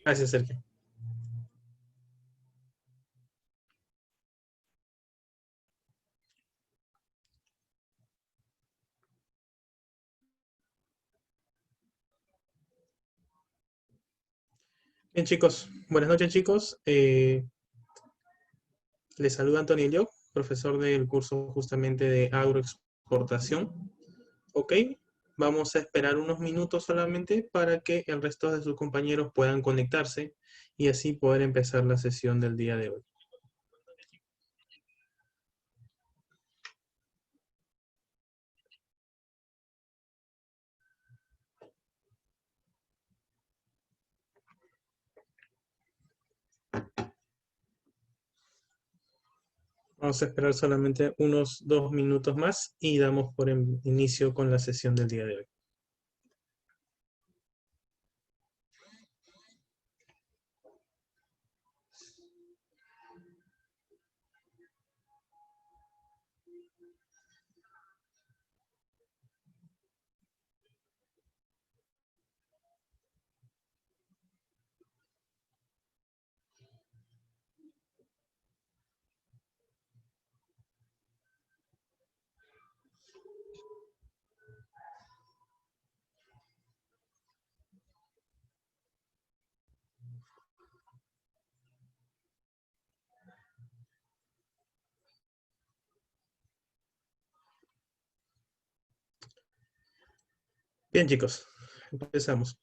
Gracias, Sergio. Bien, chicos. Buenas noches, chicos. Les saluda Antonio Lloc, profesor del curso justamente de agroexportación. Ok, vamos a esperar unos minutos solamente para que el resto de sus compañeros puedan conectarse y así poder empezar la sesión del día de hoy. Vamos a esperar solamente unos 2 minutos más y damos por inicio con la sesión del día de hoy. Bien, chicos, empezamos.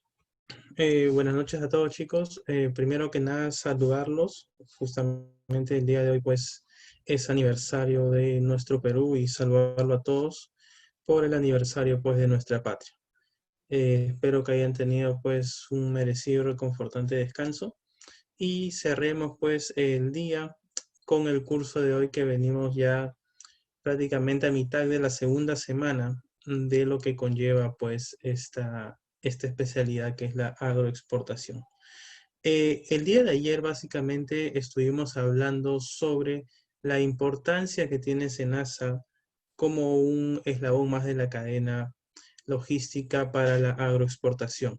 Buenas noches a todos, chicos. Primero que nada, saludarlos. Justamente el día de hoy, pues, es aniversario de nuestro Perú y saludarlo a todos por el aniversario, pues, de nuestra patria. Espero que hayan tenido, pues, un merecido y reconfortante descanso y cerremos, pues, el día con el curso de hoy que venimos ya prácticamente a mitad de la segunda semana de lo que conlleva, pues, esta especialidad que es la agroexportación. El día de ayer básicamente estuvimos hablando sobre la importancia que tiene SENASA como un eslabón más de la cadena logística para la agroexportación.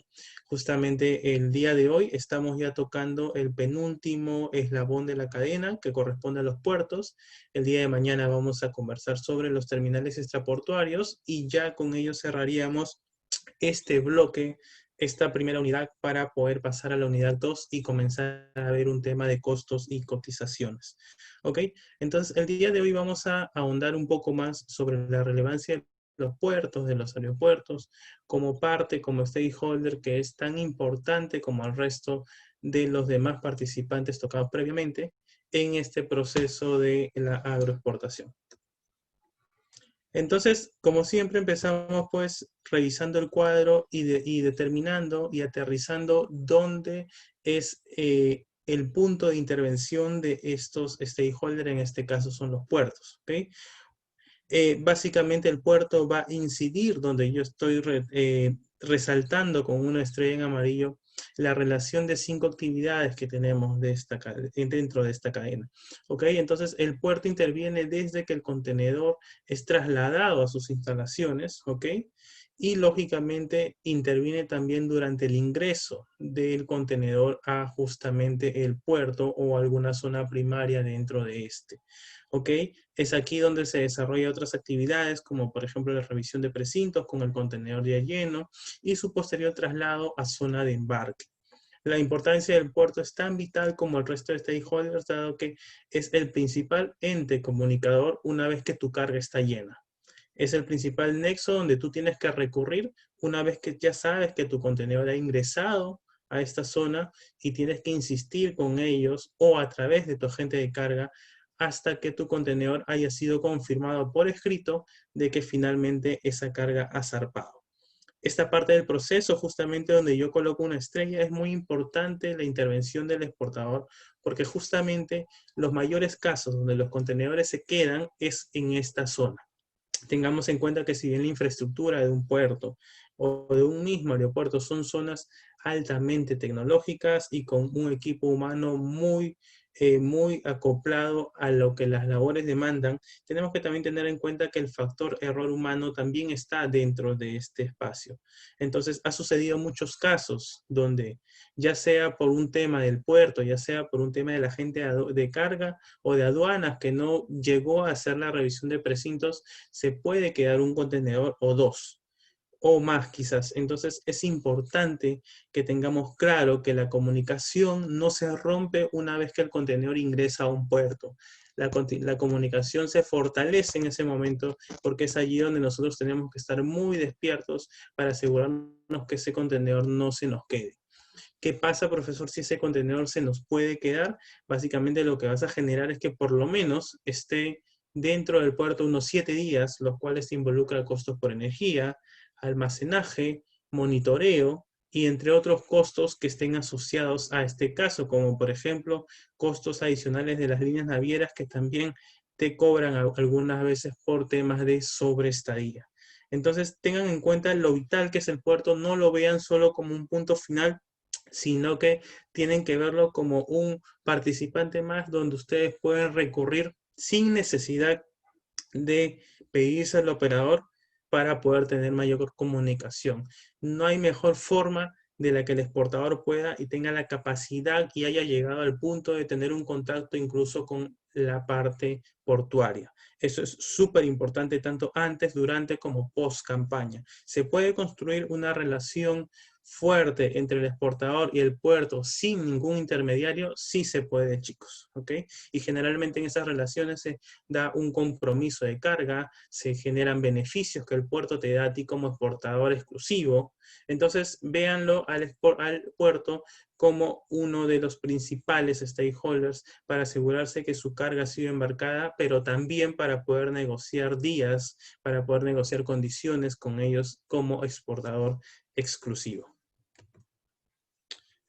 Justamente el día de hoy estamos ya tocando el penúltimo eslabón de la cadena que corresponde a los puertos. El día de mañana vamos a conversar sobre los terminales extraportuarios y ya con ello cerraríamos este bloque, esta primera unidad para poder pasar a la unidad 2 y comenzar a ver un tema de costos y cotizaciones. ¿Ok? Entonces, el día de hoy vamos a ahondar un poco más sobre la relevancia de los puertos, de los aeropuertos, como parte, como stakeholder, que es tan importante como el resto de los demás participantes tocados previamente en este proceso de la agroexportación. Entonces, como siempre, empezamos pues revisando el cuadro y determinando y aterrizando dónde es el punto de intervención de estos stakeholders, en este caso son los puertos. ¿Okay? Básicamente el puerto va a incidir donde yo estoy resaltando con una estrella en amarillo la relación de 5 actividades que tenemos dentro de esta cadena. ¿Ok? Entonces el puerto interviene desde que el contenedor es trasladado a sus instalaciones. ¿Ok? Y lógicamente interviene también durante el ingreso del contenedor a justamente el puerto o alguna zona primaria dentro de este. ¿Ok? Es aquí donde se desarrollan otras actividades, como por ejemplo la revisión de precintos con el contenedor ya lleno y su posterior traslado a zona de embarque. La importancia del puerto es tan vital como el resto de stakeholders, dado que es el principal ente comunicador una vez que tu carga está llena. Es el principal nexo donde tú tienes que recurrir una vez que ya sabes que tu contenedor ha ingresado a esta zona y tienes que insistir con ellos o a través de tu agente de carga hasta que tu contenedor haya sido confirmado por escrito de que finalmente esa carga ha zarpado. Esta parte del proceso, justamente donde yo coloco una estrella, es muy importante la intervención del exportador, porque justamente los mayores casos donde los contenedores se quedan es en esta zona. Tengamos en cuenta que si bien la infraestructura de un puerto o de un mismo aeropuerto son zonas altamente tecnológicas y con un equipo humano muy muy acoplado a lo que las labores demandan, tenemos que también tener en cuenta que el factor error humano también está dentro de este espacio. Entonces, ha sucedido muchos casos donde, ya sea por un tema del puerto, ya sea por un tema de la gente de carga o de aduanas que no llegó a hacer la revisión de precintos, se puede quedar un contenedor o dos o más quizás. Entonces es importante que tengamos claro que la comunicación no se rompe una vez que el contenedor ingresa a un puerto. La comunicación se fortalece en ese momento porque es allí donde nosotros tenemos que estar muy despiertos para asegurarnos que ese contenedor no se nos quede. ¿Qué pasa, profesor, si ese contenedor se nos puede quedar? Básicamente lo que vas a generar es que por lo menos esté dentro del puerto unos 7 días, los cuales involucran costos por energía, almacenaje, monitoreo y entre otros costos que estén asociados a este caso, como por ejemplo costos adicionales de las líneas navieras que también te cobran algunas veces por temas de sobreestadía. Entonces tengan en cuenta lo vital que es el puerto, no lo vean solo como un punto final, sino que tienen que verlo como un participante más donde ustedes pueden recurrir sin necesidad de pedirse al operador para poder tener mayor comunicación. No hay mejor forma de la que el exportador pueda y tenga la capacidad y haya llegado al punto de tener un contacto incluso con la parte portuaria. Eso es súper importante tanto antes, durante como post campaña. Se puede construir una relación fuerte entre el exportador y el puerto sin ningún intermediario, sí se puede, chicos, ¿ok? Y generalmente en esas relaciones se da un compromiso de carga, se generan beneficios que el puerto te da a ti como exportador exclusivo. Entonces, véanlo al puerto como uno de los principales stakeholders para asegurarse que su carga ha sido embarcada, pero también para poder negociar días, para poder negociar condiciones con ellos como exportador exclusivo.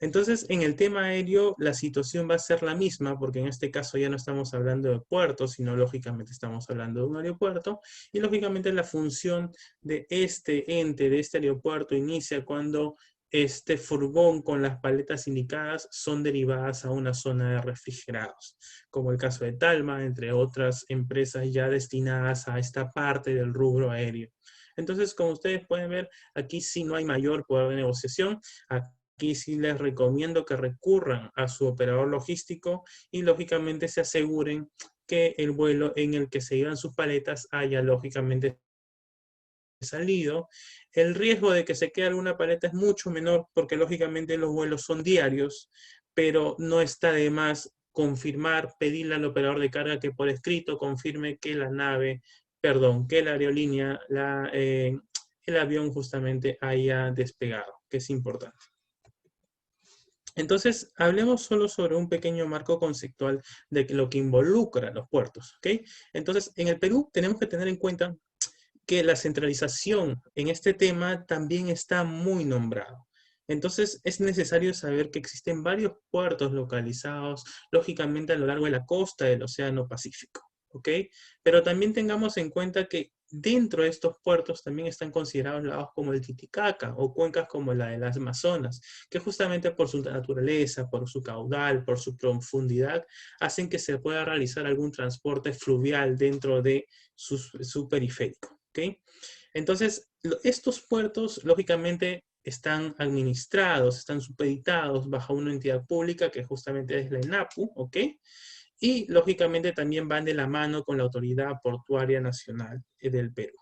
Entonces, en el tema aéreo, la situación va a ser la misma, porque en este caso ya no estamos hablando de puertos, sino lógicamente estamos hablando de un aeropuerto, y lógicamente la función de este ente, de este aeropuerto, inicia cuando este furgón con las paletas indicadas son derivadas a una zona de refrigerados, como el caso de Talma, entre otras empresas ya destinadas a esta parte del rubro aéreo. Entonces, como ustedes pueden ver, aquí sí no hay mayor poder de negociación. Aquí sí les recomiendo que recurran a su operador logístico y lógicamente se aseguren que el vuelo en el que se llevan sus paletas haya lógicamente salido. El riesgo de que se quede alguna paleta es mucho menor porque lógicamente los vuelos son diarios, pero no está de más confirmar, pedirle al operador de carga que por escrito confirme que la nave, perdón, que la aerolínea, el avión justamente haya despegado, que es importante. Entonces, hablemos solo sobre un pequeño marco conceptual de lo que involucra los puertos, ¿ok? Entonces, en el Perú tenemos que tener en cuenta que la centralización en este tema también está muy nombrado. Entonces, es necesario saber que existen varios puertos localizados, lógicamente, a lo largo de la costa del Océano Pacífico, ¿ok? Pero también tengamos en cuenta que dentro de estos puertos también están considerados lados como el Titicaca o cuencas como la de las Amazonas, que justamente por su naturaleza, por su caudal, por su profundidad, hacen que se pueda realizar algún transporte fluvial dentro de su periférico. ¿Okay? Entonces, estos puertos, lógicamente, están administrados, están supeditados bajo una entidad pública que justamente es la ENAPU, ¿ok? Y, lógicamente, también van de la mano con la Autoridad Portuaria Nacional del Perú.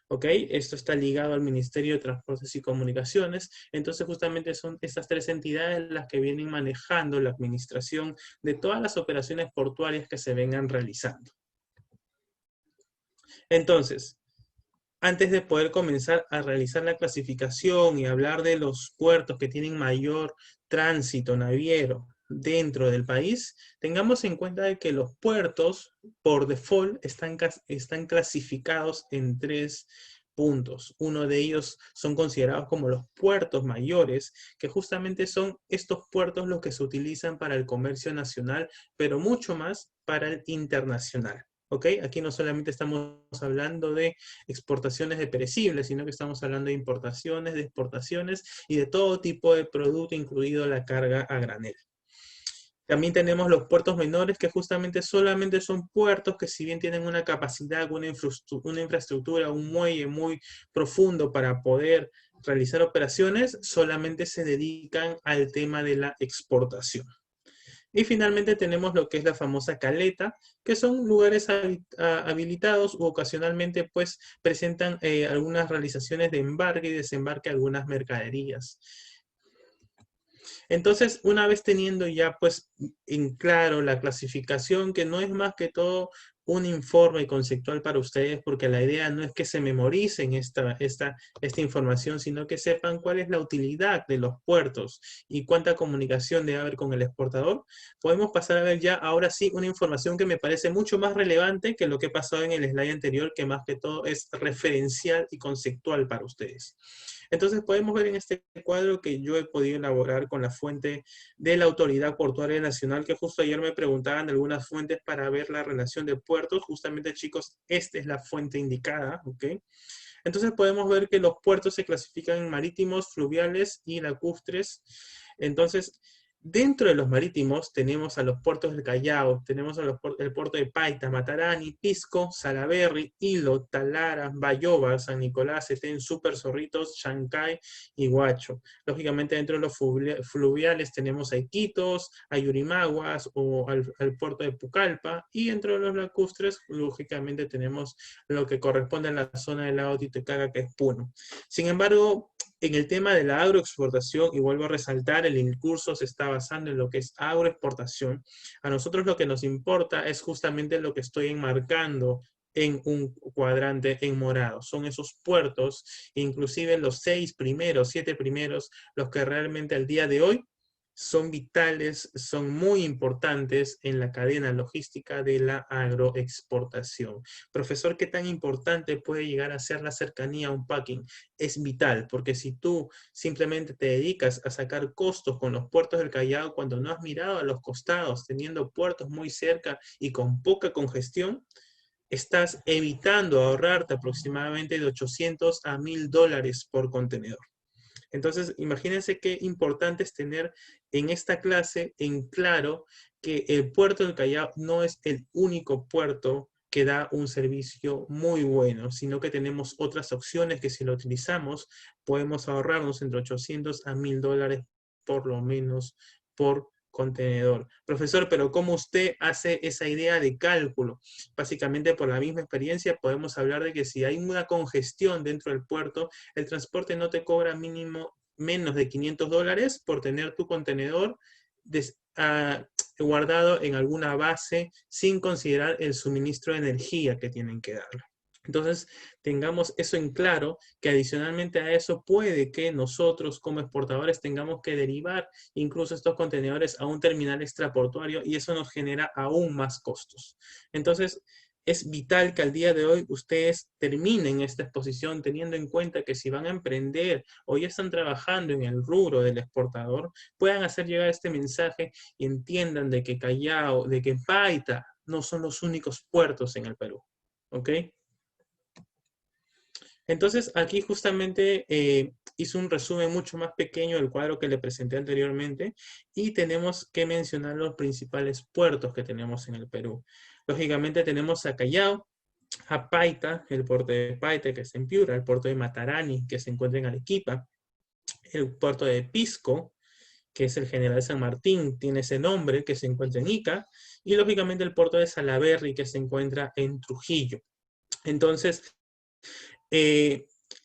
¿Ok? Esto está ligado al Ministerio de Transportes y Comunicaciones. Entonces, justamente son estas tres entidades las que vienen manejando la administración de todas las operaciones portuarias que se vengan realizando. Entonces, antes de poder comenzar a realizar la clasificación y hablar de los puertos que tienen mayor tránsito naviero dentro del país, tengamos en cuenta de que los puertos, por default, están clasificados en 3 puntos. Uno de ellos son considerados como los puertos mayores, que justamente son estos puertos los que se utilizan para el comercio nacional, pero mucho más para el internacional. ¿Ok? Aquí no solamente estamos hablando de exportaciones de perecibles, sino que estamos hablando de importaciones, de exportaciones y de todo tipo de producto, incluido la carga a granel. También tenemos los puertos menores, que justamente solamente son puertos que, si bien tienen una capacidad, una infraestructura, un muelle muy profundo para poder realizar operaciones, solamente se dedican al tema de la exportación. Y finalmente tenemos lo que es la famosa caleta, que son lugares habilitados u ocasionalmente pues presentan algunas realizaciones de embarque y desembarque de algunas mercaderías. Entonces, una vez teniendo ya pues en claro la clasificación, que no es más que todo un informe conceptual para ustedes, porque la idea no es que se memoricen esta información, sino que sepan cuál es la utilidad de los puertos y cuánta comunicación debe haber con el exportador, podemos pasar a ver ya ahora sí una información que me parece mucho más relevante que lo que pasó en el slide anterior, que más que todo es referencial y conceptual para ustedes. Entonces podemos ver en este cuadro que yo he podido elaborar con la fuente de la Autoridad Portuaria Nacional, que justo ayer me preguntaban de algunas fuentes para ver la relación de puertos. Justamente, chicos, esta es la fuente indicada, ¿ok? Entonces podemos ver que los puertos se clasifican en marítimos, fluviales y lacustres. Entonces, dentro de los marítimos tenemos a los puertos del Callao, tenemos el puerto de Paita, Matarani, Pisco, Salaberry, Hilo, Talara, Bayóvar, San Nicolás, Setén, Súper, Zorritos, Chancay y Huacho. Lógicamente, dentro de los fluviales tenemos a Iquitos, a Yurimaguas o al puerto de Pucallpa, y dentro de los lacustres, lógicamente, tenemos lo que corresponde a la zona del lago Titicaca, que es Puno. Sin embargo, en el tema de la agroexportación, y vuelvo a resaltar, el curso se está basando en lo que es agroexportación. A nosotros lo que nos importa es justamente lo que estoy enmarcando en un cuadrante en morado. Son esos puertos, inclusive los 6 primeros, 7 primeros, los que realmente al día de hoy son vitales, son muy importantes en la cadena logística de la agroexportación. Profesor, ¿qué tan importante puede llegar a ser la cercanía a un packing? Es vital, porque si tú simplemente te dedicas a sacar costos con los puertos del Callao cuando no has mirado a los costados, teniendo puertos muy cerca y con poca congestión, estás evitando ahorrarte aproximadamente de 800 a $1000 por contenedor. Entonces, imagínense qué importante es tener en esta clase en claro que el puerto del Callao no es el único puerto que da un servicio muy bueno, sino que tenemos otras opciones que, si lo utilizamos, podemos ahorrarnos entre 800 a $1000 por lo menos por contenedor. Profesor, pero ¿cómo usted hace esa idea de cálculo? Básicamente, por la misma experiencia, podemos hablar de que si hay una congestión dentro del puerto, el transporte no te cobra mínimo menos de $500 por tener tu contenedor guardado en alguna base, sin considerar el suministro de energía que tienen que darle. Entonces, tengamos eso en claro, que adicionalmente a eso puede que nosotros como exportadores tengamos que derivar incluso estos contenedores a un terminal extraportuario, y eso nos genera aún más costos. Entonces, es vital que al día de hoy ustedes terminen esta exposición teniendo en cuenta que, si van a emprender o ya están trabajando en el rubro del exportador, puedan hacer llegar este mensaje y entiendan de que Callao, de que Paita no son los únicos puertos en el Perú. ¿Ok? Entonces, aquí justamente hice un resumen mucho más pequeño del cuadro que le presenté anteriormente, y tenemos que mencionar los principales puertos que tenemos en el Perú. Lógicamente tenemos a Callao, a Paita, el puerto de Paita, que es en Piura, el puerto de Matarani, que se encuentra en Arequipa, el puerto de Pisco, que es el General San Martín, tiene ese nombre, que se encuentra en Ica, y lógicamente el puerto de Salaberry, que se encuentra en Trujillo. Entonces,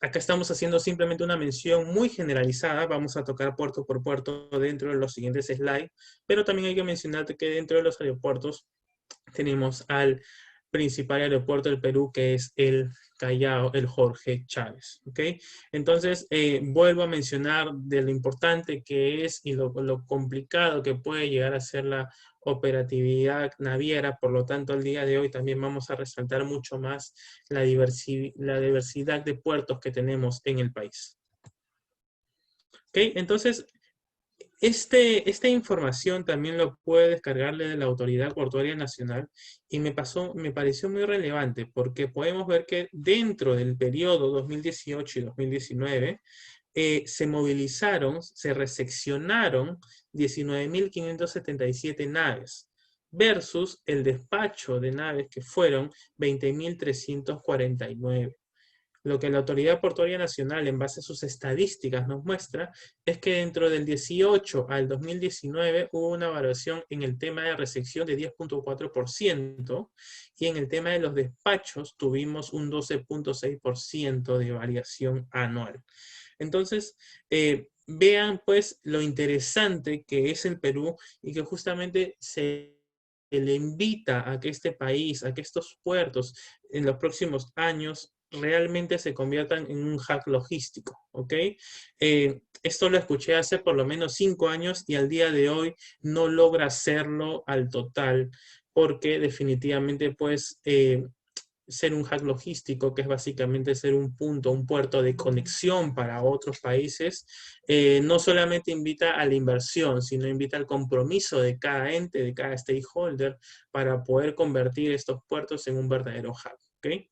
acá estamos haciendo simplemente una mención muy generalizada. Vamos a tocar puerto por puerto dentro de los siguientes slides, pero también hay que mencionar que dentro de los aeropuertos tenemos al principal aeropuerto del Perú, que es el Callao, el Jorge Chávez. ¿Ok? Entonces, vuelvo a mencionar de lo importante que es y lo complicado que puede llegar a ser la operatividad naviera. Por lo tanto, el día de hoy también vamos a resaltar mucho más la diversidad de puertos que tenemos en el país. ¿Ok? Entonces, esta información también lo puede descargarle de la Autoridad Portuaria Nacional, y me pareció muy relevante, porque podemos ver que dentro del periodo 2018 y 2019, se movilizaron, se reseccionaron 19.577 naves versus el despacho de naves que fueron 20.349. Lo que la Autoridad Portuaria Nacional, en base a sus estadísticas, nos muestra es que dentro del 18 al 2019 hubo una variación en el tema de recepción de 10.4% y en el tema de los despachos tuvimos un 12.6% de variación anual. Entonces, vean pues lo interesante que es el Perú y que justamente se le invita a que este país, a que estos puertos en los próximos años realmente se conviertan en un hub logístico, ¿ok? Esto lo escuché hace por lo menos 5 años y al día de hoy no logra hacerlo al total porque definitivamente pues ser un hub logístico, que es básicamente ser un punto, un puerto de conexión para otros países, no solamente invita a la inversión, sino invita al compromiso de cada ente, de cada stakeholder, para poder convertir estos puertos en un verdadero hub. ¿Okay?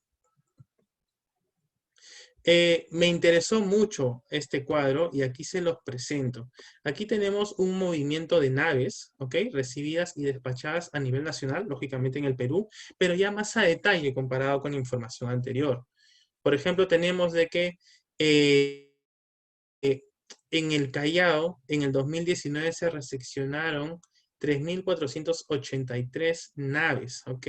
Me interesó mucho este cuadro y aquí se los presento. Aquí tenemos un movimiento de naves, ¿ok? Recibidas y despachadas a nivel nacional, lógicamente en el Perú, pero ya más a detalle comparado con la información anterior. Por ejemplo, tenemos de que eh, en el Callao, en el 2019 se reseccionaron 3.483 naves, ¿ok?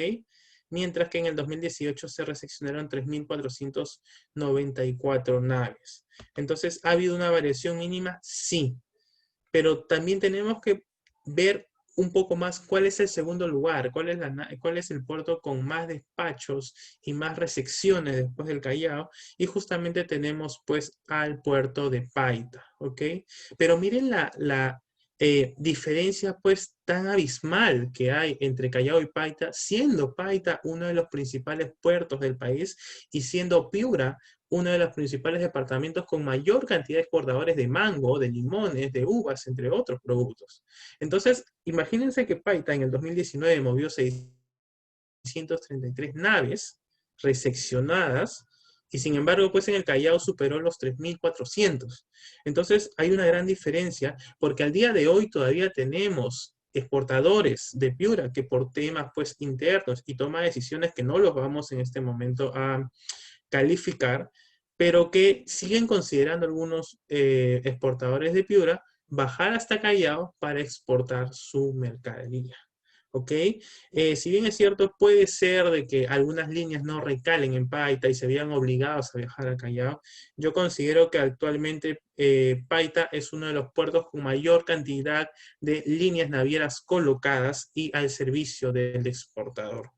Mientras que en el 2018 se reseccionaron 3.494 naves. Entonces, ¿ha habido una variación mínima? Sí, pero también tenemos que ver un poco más cuál es el segundo lugar, cuál es el puerto con más despachos y más resecciones después del Callao, y justamente tenemos pues al puerto de Paita, ¿ok? Pero miren la diferencia pues tan abismal que hay entre Callao y Paita, siendo Paita uno de los principales puertos del país y siendo Piura uno de los principales departamentos con mayor cantidad de exportadores de mango, de limones, de uvas, entre otros productos. Entonces, imagínense que Paita en el 2019 movió 633 naves reseccionadas y sin embargo, pues en el Callao superó los 3.400. Entonces, hay una gran diferencia porque al día de hoy todavía tenemos exportadores de Piura que por temas pues internos y toma de decisiones que no los vamos en este momento a calificar, pero que siguen considerando algunos exportadores de Piura bajar hasta Callao para exportar su mercadería. ¿Ok? Si bien es cierto, puede ser de que algunas líneas no recalen en Paita y se vean obligados a viajar a Callao, yo considero que actualmente Paita es uno de los puertos con mayor cantidad de líneas navieras colocadas y al servicio del exportador.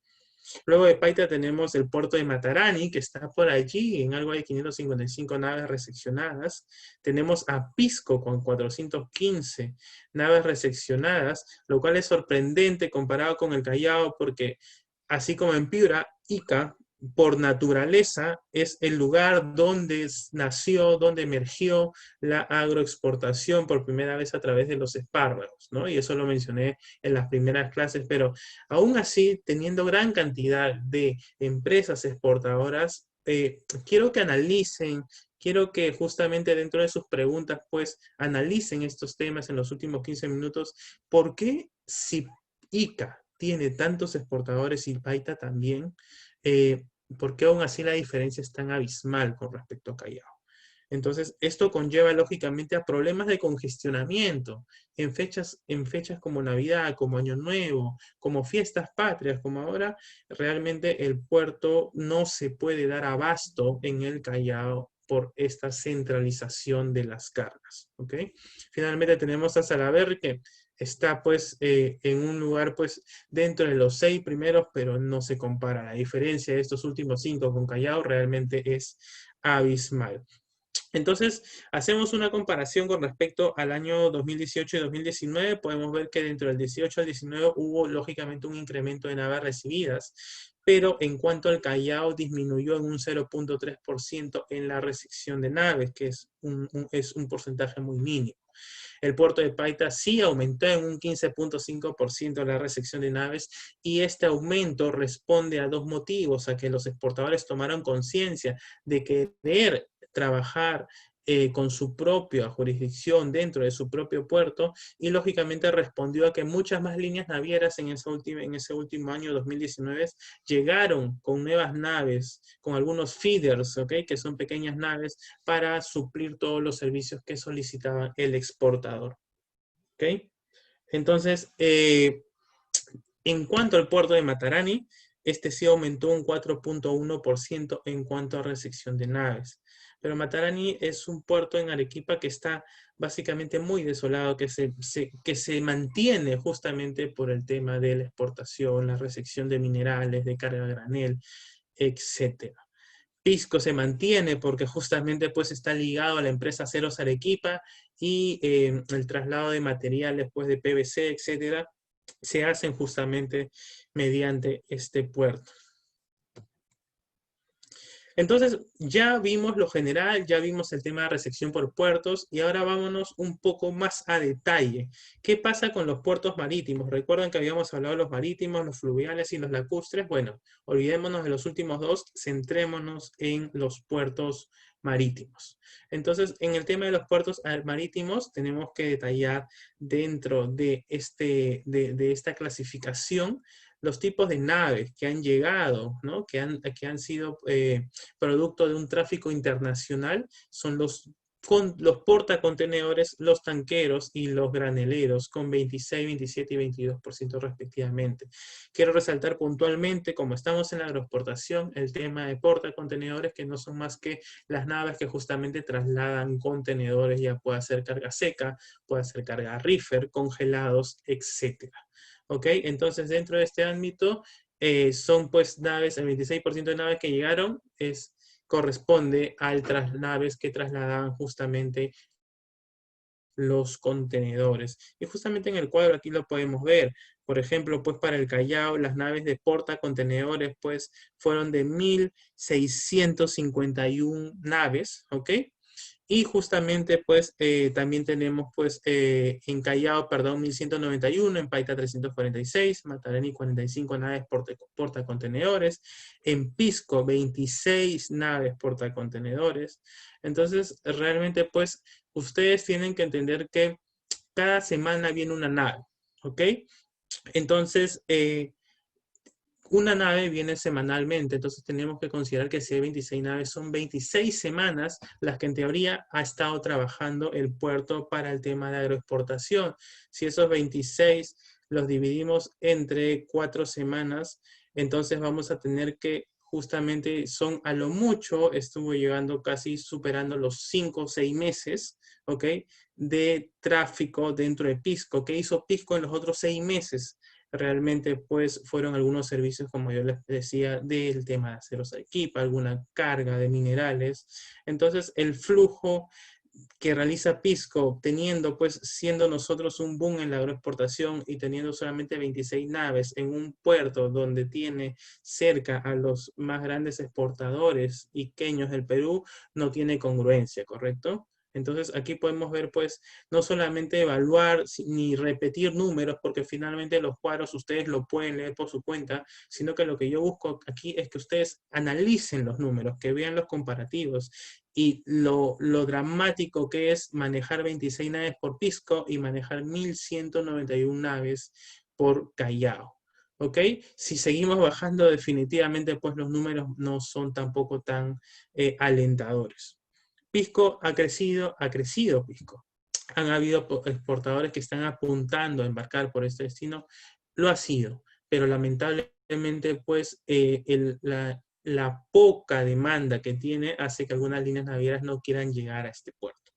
Luego de Paita tenemos el puerto de Matarani, que está por allí, en algo de 555 naves reseccionadas. Tenemos a Pisco con 415 naves reseccionadas, lo cual es sorprendente comparado con el Callao, porque así como en Piura, Ica, por naturaleza, es el lugar donde nació, donde emergió la agroexportación por primera vez a través de los espárragos, ¿no? Y eso lo mencioné en las primeras clases, pero aún así, teniendo gran cantidad de empresas exportadoras, quiero que analicen, quiero que justamente dentro de sus preguntas, pues, analicen estos temas en los últimos 15 minutos. ¿Por qué si ICA tiene tantos exportadores y Paita también, por qué aún así la diferencia es tan abismal con respecto a Callao? Entonces, esto conlleva lógicamente a problemas de congestionamiento en fechas como Navidad, como Año Nuevo, como fiestas patrias, como ahora, realmente el puerto no se puede dar abasto en el Callao por esta centralización de las cargas. ¿Ok? Finalmente tenemos a Salaberry, que está pues en un lugar pues dentro de los 6 primeros, pero no se compara. La diferencia de estos últimos 5 con Callao realmente es abismal. Entonces, hacemos una comparación con respecto al año 2018 y 2019. Podemos ver que dentro del 18 al 19 hubo lógicamente un incremento de naves recibidas, pero en cuanto al Callao disminuyó en un 0.3% en la recepción de naves, que es un porcentaje muy mínimo. El puerto de Paita sí aumentó en un 15.5% la recepción de naves y este aumento responde a dos motivos, a que los exportadores tomaron conciencia de querer trabajar con su propia jurisdicción dentro de su propio puerto, y lógicamente respondió a que muchas más líneas navieras en ese último año 2019 llegaron con nuevas naves, con algunos feeders, ¿ok? Que son pequeñas naves para suplir todos los servicios que solicitaba el exportador, ¿ok? Entonces, en cuanto al puerto de Matarani, este sí aumentó un 4.1% en cuanto a recepción de naves. Pero Matarani es un puerto en Arequipa que está básicamente muy desolado, que se mantiene justamente por el tema de la exportación, la recepción de minerales, de carga a granel, etc. Pisco se mantiene porque justamente pues está ligado a la empresa Aceros Arequipa y el traslado de materiales pues de PVC, etcétera, se hacen justamente mediante este puerto. Entonces, ya vimos lo general, ya vimos el tema de recepción por puertos y ahora vámonos un poco más a detalle. ¿Qué pasa con los puertos marítimos? Recuerden que habíamos hablado de los marítimos, los fluviales y los lacustres. Bueno, olvidémonos de los últimos dos, centrémonos en los puertos marítimos. Entonces, en el tema de los puertos marítimos, tenemos que detallar dentro de esta clasificación los tipos de naves que han llegado, ¿no? que han sido producto de un tráfico internacional, son los portacontenedores, los tanqueros y los graneleros, con 26, 27 y 22% respectivamente. Quiero resaltar puntualmente, como estamos en la agroexportación, el tema de portacontenedores, que no son más que las naves que justamente trasladan contenedores, ya pueda ser carga seca, puede ser carga reefer, congelados, etc. ¿Ok? Entonces, dentro de este ámbito, son pues naves, el 26% de naves que llegaron corresponde a las naves que trasladaban justamente los contenedores. Y justamente en el cuadro aquí lo podemos ver. Por ejemplo, pues para el Callao, las naves de portacontenedores pues fueron de 1.651 naves, ¿ok? Y justamente, pues, también tenemos, pues, en Callao, perdón, 1.191, en Paita 346, Matarani 45 naves portacontenedores, en Pisco 26 naves portacontenedores. Entonces, realmente, pues, ustedes tienen que entender que cada semana viene una nave, ¿ok? Entonces, una nave viene semanalmente, entonces tenemos que considerar que si hay 26 naves, son 26 semanas las que en teoría ha estado trabajando el puerto para el tema de agroexportación. Si esos 26 los dividimos entre 4 semanas, entonces vamos a tener que justamente son a lo mucho, estuvo llegando casi superando los 5 o 6 meses, ¿ok? De tráfico dentro de Pisco. ¿Qué hizo Pisco en los otros 6 meses? Realmente pues fueron algunos servicios, como yo les decía, del tema de Aceros Arequipa, alguna carga de minerales. Entonces el flujo que realiza Pisco, siendo nosotros un boom en la agroexportación y teniendo solamente 26 naves en un puerto donde tiene cerca a los más grandes exportadores iqueños del Perú, no tiene congruencia, ¿correcto? Entonces aquí podemos ver pues no solamente evaluar ni repetir números, porque finalmente los cuadros ustedes lo pueden leer por su cuenta, sino que lo que yo busco aquí es que ustedes analicen los números, que vean los comparativos y lo dramático que es manejar 26 naves por Pisco y manejar 1.191 naves por Callao. ¿Ok? Si seguimos bajando, definitivamente pues los números no son tampoco tan alentadores. Pisco ha crecido Pisco. Han habido exportadores que están apuntando a embarcar por este destino, lo ha sido, pero lamentablemente pues la poca demanda que tiene hace que algunas líneas navieras no quieran llegar a este puerto.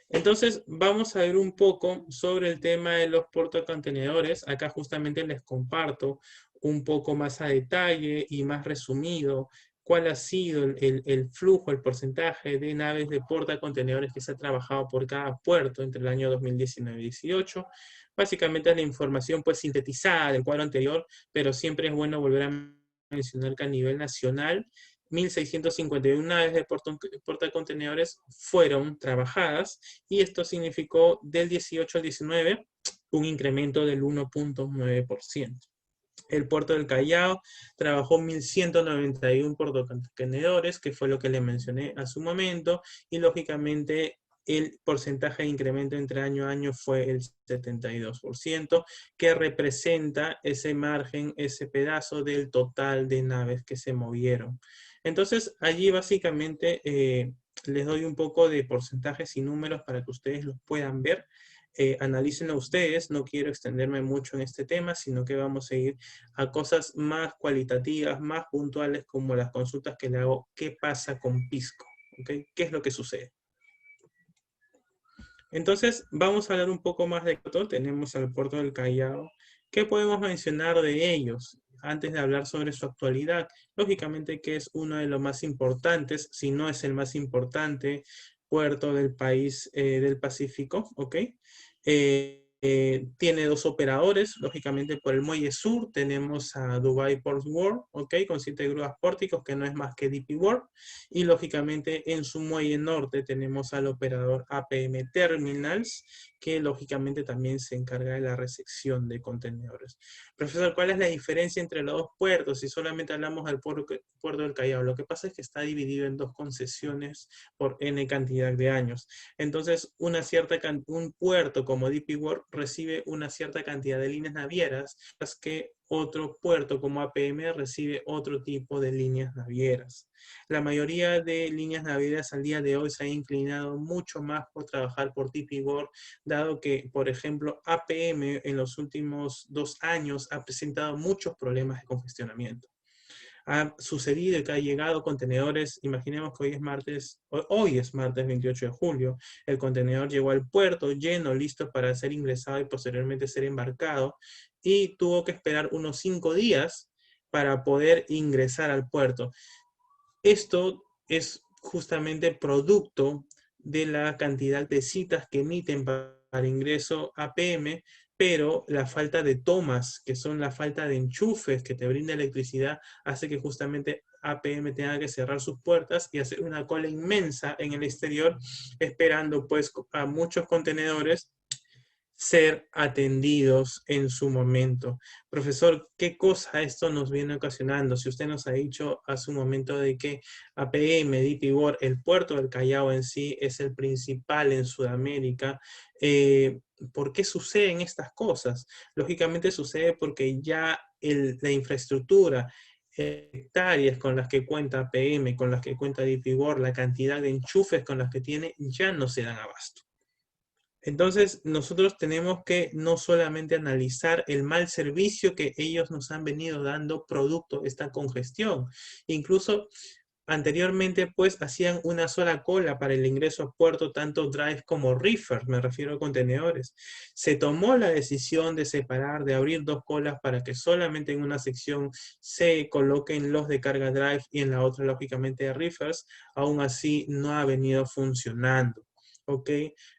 Entonces, vamos a ver un poco sobre el tema de los portacontenedores. Acá justamente les comparto un poco más a detalle y más resumido cuál ha sido el flujo, el porcentaje de naves de portacontenedores que se ha trabajado por cada puerto entre el año 2019 y 2018. Básicamente es la información pues sintetizada del cuadro anterior, pero siempre es bueno volver a mencionar que a nivel nacional 1.651 naves de portacontenedores fueron trabajadas y esto significó del 18 al 19 un incremento del 1.9%. El puerto del Callao trabajó 1.191 portacontenedores, que fue lo que le mencioné a su momento, y lógicamente el porcentaje de incremento entre año a año fue el 72%, que representa ese margen, ese pedazo del total de naves que se movieron. Entonces, allí básicamente les doy un poco de porcentajes y números para que ustedes los puedan ver. Analícenlo ustedes, no quiero extenderme mucho en este tema, sino que vamos a ir a cosas más cualitativas, más puntuales, como las consultas que le hago, ¿qué pasa con Pisco? ¿Okay? ¿Qué es lo que sucede? Entonces, vamos a hablar un poco más de esto. Tenemos al puerto del Callao. ¿Qué podemos mencionar de ellos? Antes de hablar sobre su actualidad, lógicamente que es uno de los más importantes, si no es el más importante puerto del país del Pacífico, ¿ok? Tiene dos operadores, lógicamente por el muelle sur tenemos a Dubai Port World, ¿ok? Con 7 grúas pórticos, que no es más que DP World, y lógicamente en su muelle norte tenemos al operador APM Terminals, que lógicamente también se encarga de la recepción de contenedores. Profesor, ¿cuál es la diferencia entre los dos puertos si solamente hablamos del puerto del Callao? Lo que pasa es que está dividido en dos concesiones por N cantidad de años. Entonces, un puerto como DP World recibe una cierta cantidad de líneas navieras, mientras que otro puerto como APM recibe otro tipo de líneas navieras. La mayoría de líneas navieras al día de hoy se ha inclinado mucho más por trabajar por DP World, dado que, por ejemplo, APM en los últimos 2 años ha presentado muchos problemas de congestionamiento. Ha sucedido que ha llegado contenedores, imaginemos que hoy es martes 28 de julio, el contenedor llegó al puerto lleno, listo para ser ingresado y posteriormente ser embarcado, y tuvo que esperar unos 5 días para poder ingresar al puerto. Esto es justamente producto de la cantidad de citas que emiten para ingreso APM, pero la falta de tomas, que son la falta de enchufes que te brinda electricidad, hace que justamente APM tenga que cerrar sus puertas y hacer una cola inmensa en el exterior, esperando pues a muchos contenedores ser atendidos en su momento. Profesor, ¿qué cosa esto nos viene ocasionando? Si usted nos ha dicho a su momento de que APM, DP World, el puerto del Callao en sí es el principal en Sudamérica, ¿por qué suceden estas cosas? Lógicamente sucede porque ya la infraestructura, hectáreas con las que cuenta APM, con las que cuenta DP World, la cantidad de enchufes con las que tiene, ya no se dan abasto. Entonces, nosotros tenemos que no solamente analizar el mal servicio que ellos nos han venido dando producto de esta congestión. Incluso anteriormente, pues, hacían una sola cola para el ingreso a puerto, tanto drive como reefer, me refiero a contenedores. Se tomó la decisión de separar, de abrir dos colas para que solamente en una sección se coloquen los de carga drive y en la otra, lógicamente, de reefers. Aún así, no ha venido funcionando. ¿Ok?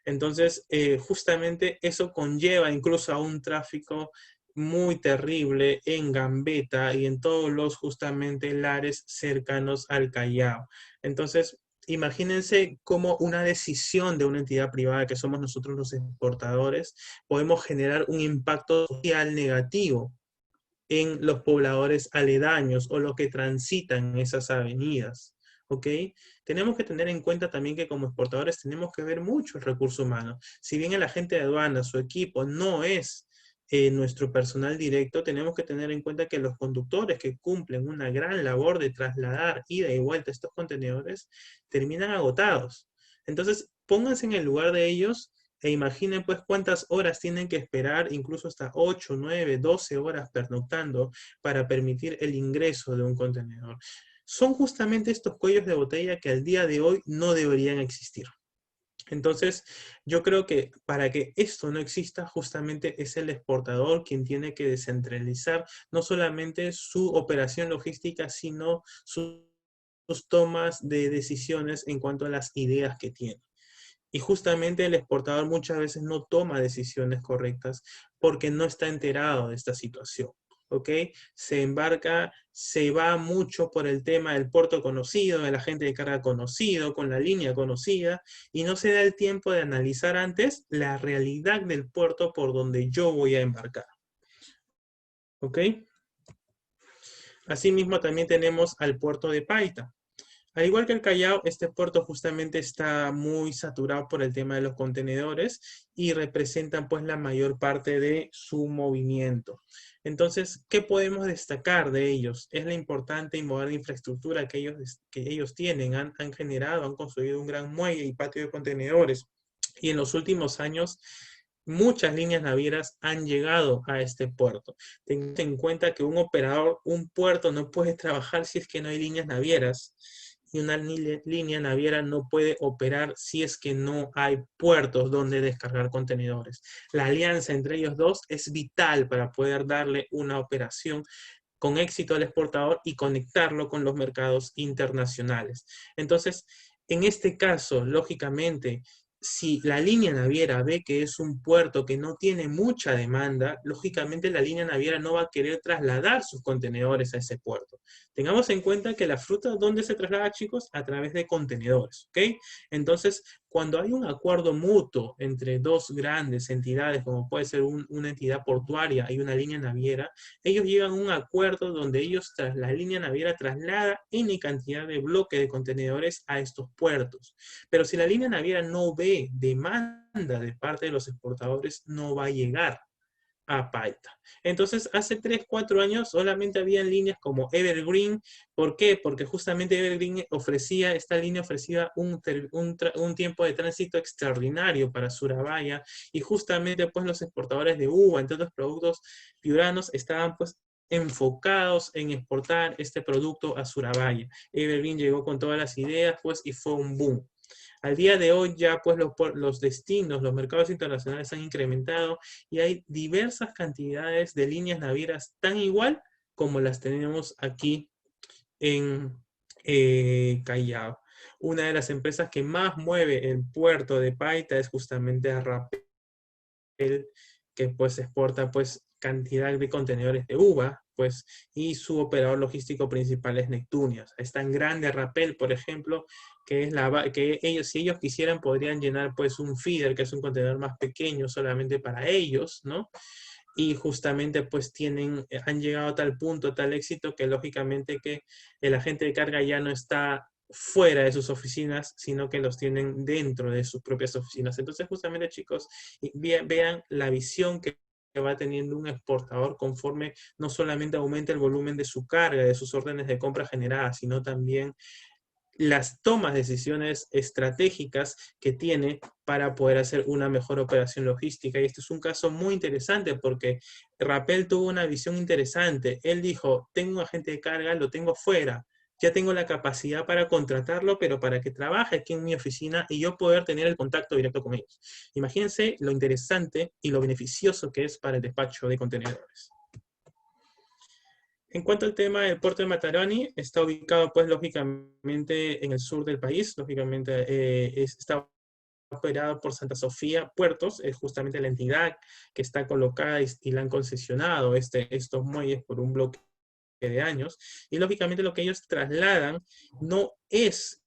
Entonces, justamente eso conlleva incluso a un tráfico muy terrible en Gambetta y en todos los justamente lares cercanos al Callao. Entonces, imagínense cómo una decisión de una entidad privada, que somos nosotros los exportadores, podemos generar un impacto social negativo en los pobladores aledaños o los que transitan esas avenidas. ¿Ok? Tenemos que tener en cuenta también que como exportadores tenemos que ver mucho el recurso humano. Si bien el agente de aduana, su equipo, no es nuestro personal directo, tenemos que tener en cuenta que los conductores que cumplen una gran labor de trasladar ida y vuelta estos contenedores terminan agotados. Entonces, pónganse en el lugar de ellos e imaginen pues cuántas horas tienen que esperar, incluso hasta 8, 9, 12 horas pernoctando para permitir el ingreso de un contenedor. Son justamente estos cuellos de botella que al día de hoy no deberían existir. Entonces, yo creo que para que esto no exista, justamente es el exportador quien tiene que descentralizar no solamente su operación logística, sino sus tomas de decisiones en cuanto a las ideas que tiene. Y justamente el exportador muchas veces no toma decisiones correctas porque no está enterado de esta situación. ¿Ok? Se embarca, se va mucho por el tema del puerto conocido, del agente de carga conocido, con la línea conocida, y no se da el tiempo de analizar antes la realidad del puerto por donde yo voy a embarcar. ¿Ok? Asimismo, también tenemos al puerto de Paita. Al igual que el Callao, este puerto justamente está muy saturado por el tema de los contenedores y representan pues la mayor parte de su movimiento. Entonces, ¿qué podemos destacar de ellos? Es la importante y moderna infraestructura que ellos tienen, han generado, han construido un gran muelle y patio de contenedores. Y en los últimos años, muchas líneas navieras han llegado a este puerto. Ten en cuenta que un operador, un puerto no puede trabajar si es que no hay líneas navieras. Y una línea naviera no puede operar si es que no hay puertos donde descargar contenedores. La alianza entre ellos dos es vital para poder darle una operación con éxito al exportador y conectarlo con los mercados internacionales. Entonces, en este caso, lógicamente, si la línea naviera ve que es un puerto que no tiene mucha demanda, lógicamente la línea naviera no va a querer trasladar sus contenedores a ese puerto. Tengamos en cuenta que la fruta, ¿dónde se traslada, chicos? A través de contenedores, ¿ok? Entonces, cuando hay un acuerdo mutuo entre dos grandes entidades, como puede ser una entidad portuaria y una línea naviera, ellos llegan a un acuerdo donde la línea naviera traslada N cantidad de bloques de contenedores a estos puertos. Pero si la línea naviera no ve demanda de parte de los exportadores, no va a llegar a Paita. Entonces, hace 3, 4 años solamente habían líneas como Evergreen. ¿Por qué? Porque justamente Evergreen esta línea ofrecía un tiempo de tránsito extraordinario para Surabaya y justamente pues los exportadores de uva, entre otros productos piuranos, estaban pues enfocados en exportar este producto a Surabaya. Evergreen llegó con todas las ideas pues y fue un boom. Al día de hoy ya pues los destinos, los mercados internacionales han incrementado y hay diversas cantidades de líneas navieras tan igual como las tenemos aquí en Callao. Una de las empresas que más mueve el puerto de Paita es justamente Rapel, que pues exporta pues cantidad de contenedores de uva, pues, y su operador logístico principal es Neptunia. Es tan grande Rapel, por ejemplo, que ellos, si ellos quisieran, podrían llenar pues un feeder, que es un contenedor más pequeño solamente para ellos, ¿no? Y justamente pues han llegado a tal punto, a tal éxito, que lógicamente que el agente de carga ya no está fuera de sus oficinas, sino que los tienen dentro de sus propias oficinas. Entonces, justamente, chicos, vean la visión que va teniendo un exportador conforme no solamente aumenta el volumen de su carga, de sus órdenes de compra generadas, sino también las tomas de decisiones estratégicas que tiene para poder hacer una mejor operación logística. Y este es un caso muy interesante porque Rapel tuvo una visión interesante. Él dijo, tengo un agente de carga, lo tengo fuera, ya tengo la capacidad para contratarlo, pero para que trabaje aquí en mi oficina y yo poder tener el contacto directo con ellos. Imagínense lo interesante y lo beneficioso que es para el despacho de contenedores. En cuanto al tema del puerto de Matarani, está ubicado pues lógicamente en el sur del país, lógicamente está operado por Santa Sofía Puertos, es justamente la entidad que está colocada y la han concesionado estos muelles por un bloque de años, y lógicamente lo que ellos trasladan no es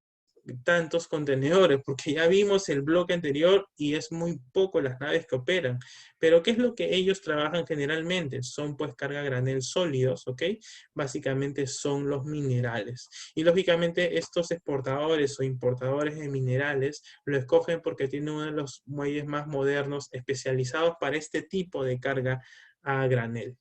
tantos contenedores, porque ya vimos el bloque anterior y es muy poco las naves que operan. Pero ¿qué es lo que ellos trabajan generalmente? Son pues carga granel sólidos, ¿ok? Básicamente son los minerales. Y lógicamente estos exportadores o importadores de minerales lo escogen porque tiene uno de los muelles más modernos especializados para este tipo de carga a granel.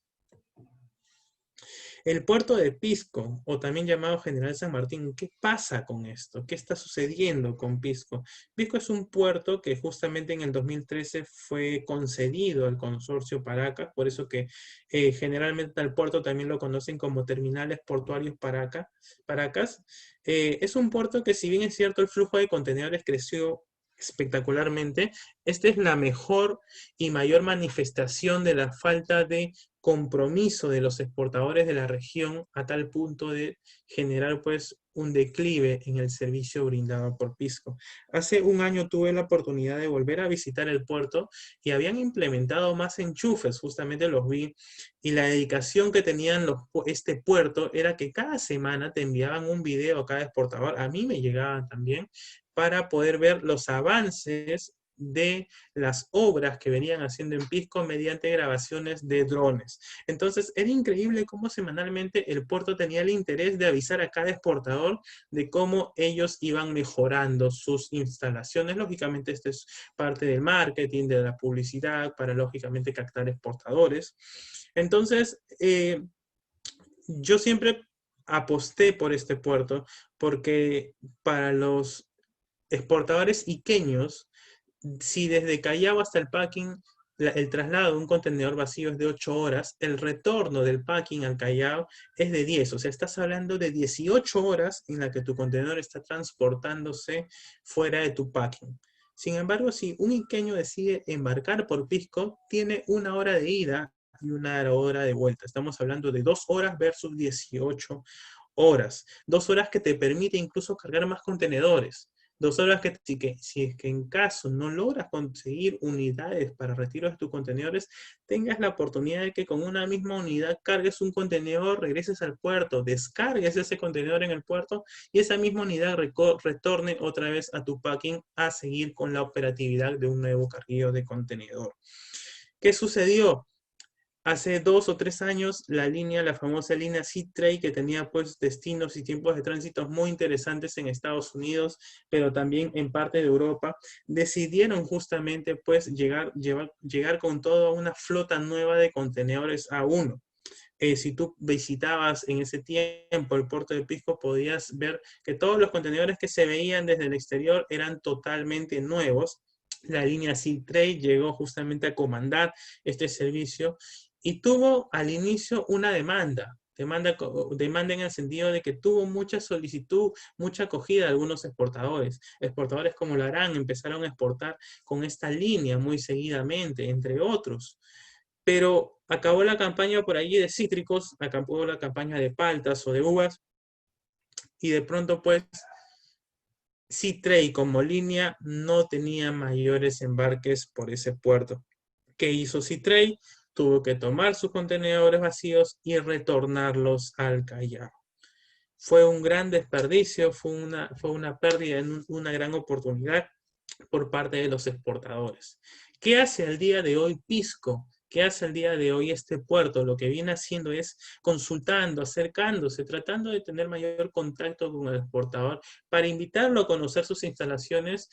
El puerto de Pisco, o también llamado General San Martín, ¿qué pasa con esto? ¿Qué está sucediendo con Pisco? Pisco es un puerto que justamente en el 2013 fue concedido al consorcio Paracas, por eso que generalmente al puerto también lo conocen como Terminales Portuarios Paracas. Es un puerto que, si bien es cierto, el flujo de contenedores creció espectacularmente, esta es la mejor y mayor manifestación de la falta de compromiso de los exportadores de la región a tal punto de generar pues un declive en el servicio brindado por Pisco. Hace un año tuve la oportunidad de volver a visitar el puerto y habían implementado más enchufes, justamente los vi, y la dedicación que tenían este puerto era que cada semana te enviaban un video a cada exportador, a mí me llegaban también, para poder ver los avances de las obras que venían haciendo en Pisco mediante grabaciones de drones. Entonces, era increíble cómo semanalmente el puerto tenía el interés de avisar a cada exportador de cómo ellos iban mejorando sus instalaciones. Lógicamente, esto es parte del marketing, de la publicidad, para lógicamente captar exportadores. Entonces, yo siempre aposté por este puerto porque para los exportadores iqueños, si desde Callao hasta el packing, el traslado de un contenedor vacío es de 8 horas, el retorno del packing al Callao es de 10. O sea, estás hablando de 18 horas en la que tu contenedor está transportándose fuera de tu packing. Sin embargo, si un iqueño decide embarcar por Pisco, tiene 1 hora de ida y 1 hora de vuelta. Estamos hablando de 2 horas versus 18 horas. 2 horas que te permite incluso cargar más contenedores. 2 horas que si es que en caso no logras conseguir unidades para retiro de tus contenedores, tengas la oportunidad de que con una misma unidad cargues un contenedor, regreses al puerto, descargues ese contenedor en el puerto y esa misma unidad retorne otra vez a tu packing a seguir con la operatividad de un nuevo carguillo de contenedor. ¿Qué sucedió? Hace 2 o 3 años, la famosa línea SeaTrade, que tenía pues destinos y tiempos de tránsito muy interesantes en Estados Unidos, pero también en parte de Europa, decidieron justamente pues llegar con toda una flota nueva de contenedores A1. Si tú visitabas en ese tiempo el puerto de Pisco, podías ver que todos los contenedores que se veían desde el exterior eran totalmente nuevos. La línea SeaTrade llegó justamente a comandar este servicio y tuvo al inicio una demanda en el sentido de que tuvo mucha solicitud, mucha acogida de algunos exportadores. Exportadores como Larán empezaron a exportar con esta línea muy seguidamente, entre otros. Pero acabó la campaña por allí de cítricos, acabó la campaña de paltas o de uvas, y de pronto pues SeaTrade como línea no tenía mayores embarques por ese puerto. ¿Qué hizo SeaTrade? Tuvo que tomar sus contenedores vacíos y retornarlos al Callao. Fue un gran desperdicio, fue una pérdida en una gran oportunidad por parte de los exportadores. ¿Qué hace al día de hoy Pisco? ¿Qué hace al día de hoy este puerto? Lo que viene haciendo es consultando, acercándose, tratando de tener mayor contacto con el exportador para invitarlo a conocer sus instalaciones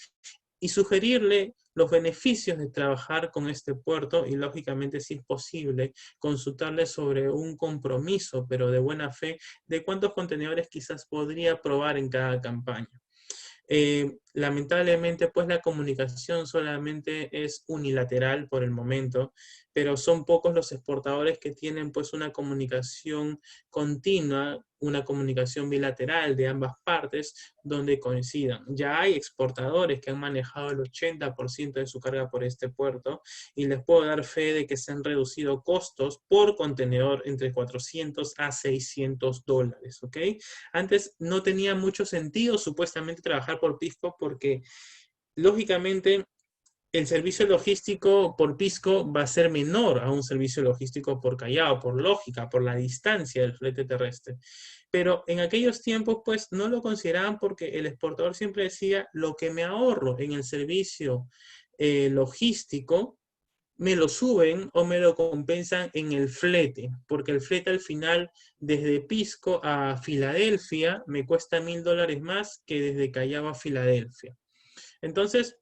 y sugerirle los beneficios de trabajar con este puerto y lógicamente, si es posible, consultarle sobre un compromiso, pero de buena fe, de cuántos contenedores quizás podría probar en cada campaña. Lamentablemente, pues la comunicación solamente es unilateral por el momento, pero son pocos los exportadores que tienen pues una comunicación continua, una comunicación bilateral de ambas partes donde coincidan. Ya hay exportadores que han manejado el 80% de su carga por este puerto y les puedo dar fe de que se han reducido costos por contenedor entre 400 a 600 dólares, ¿ok? Antes no tenía mucho sentido supuestamente trabajar por Pisco porque lógicamente el servicio logístico por Pisco va a ser menor a un servicio logístico por Callao, por lógica, por la distancia del flete terrestre. Pero en aquellos tiempos, pues, no lo consideraban porque el exportador siempre decía, lo que me ahorro en el servicio logístico, me lo suben o me lo compensan en el flete, porque el flete al final, desde Pisco a Filadelfia, me cuesta $1000 más que desde Callao a Filadelfia. Entonces,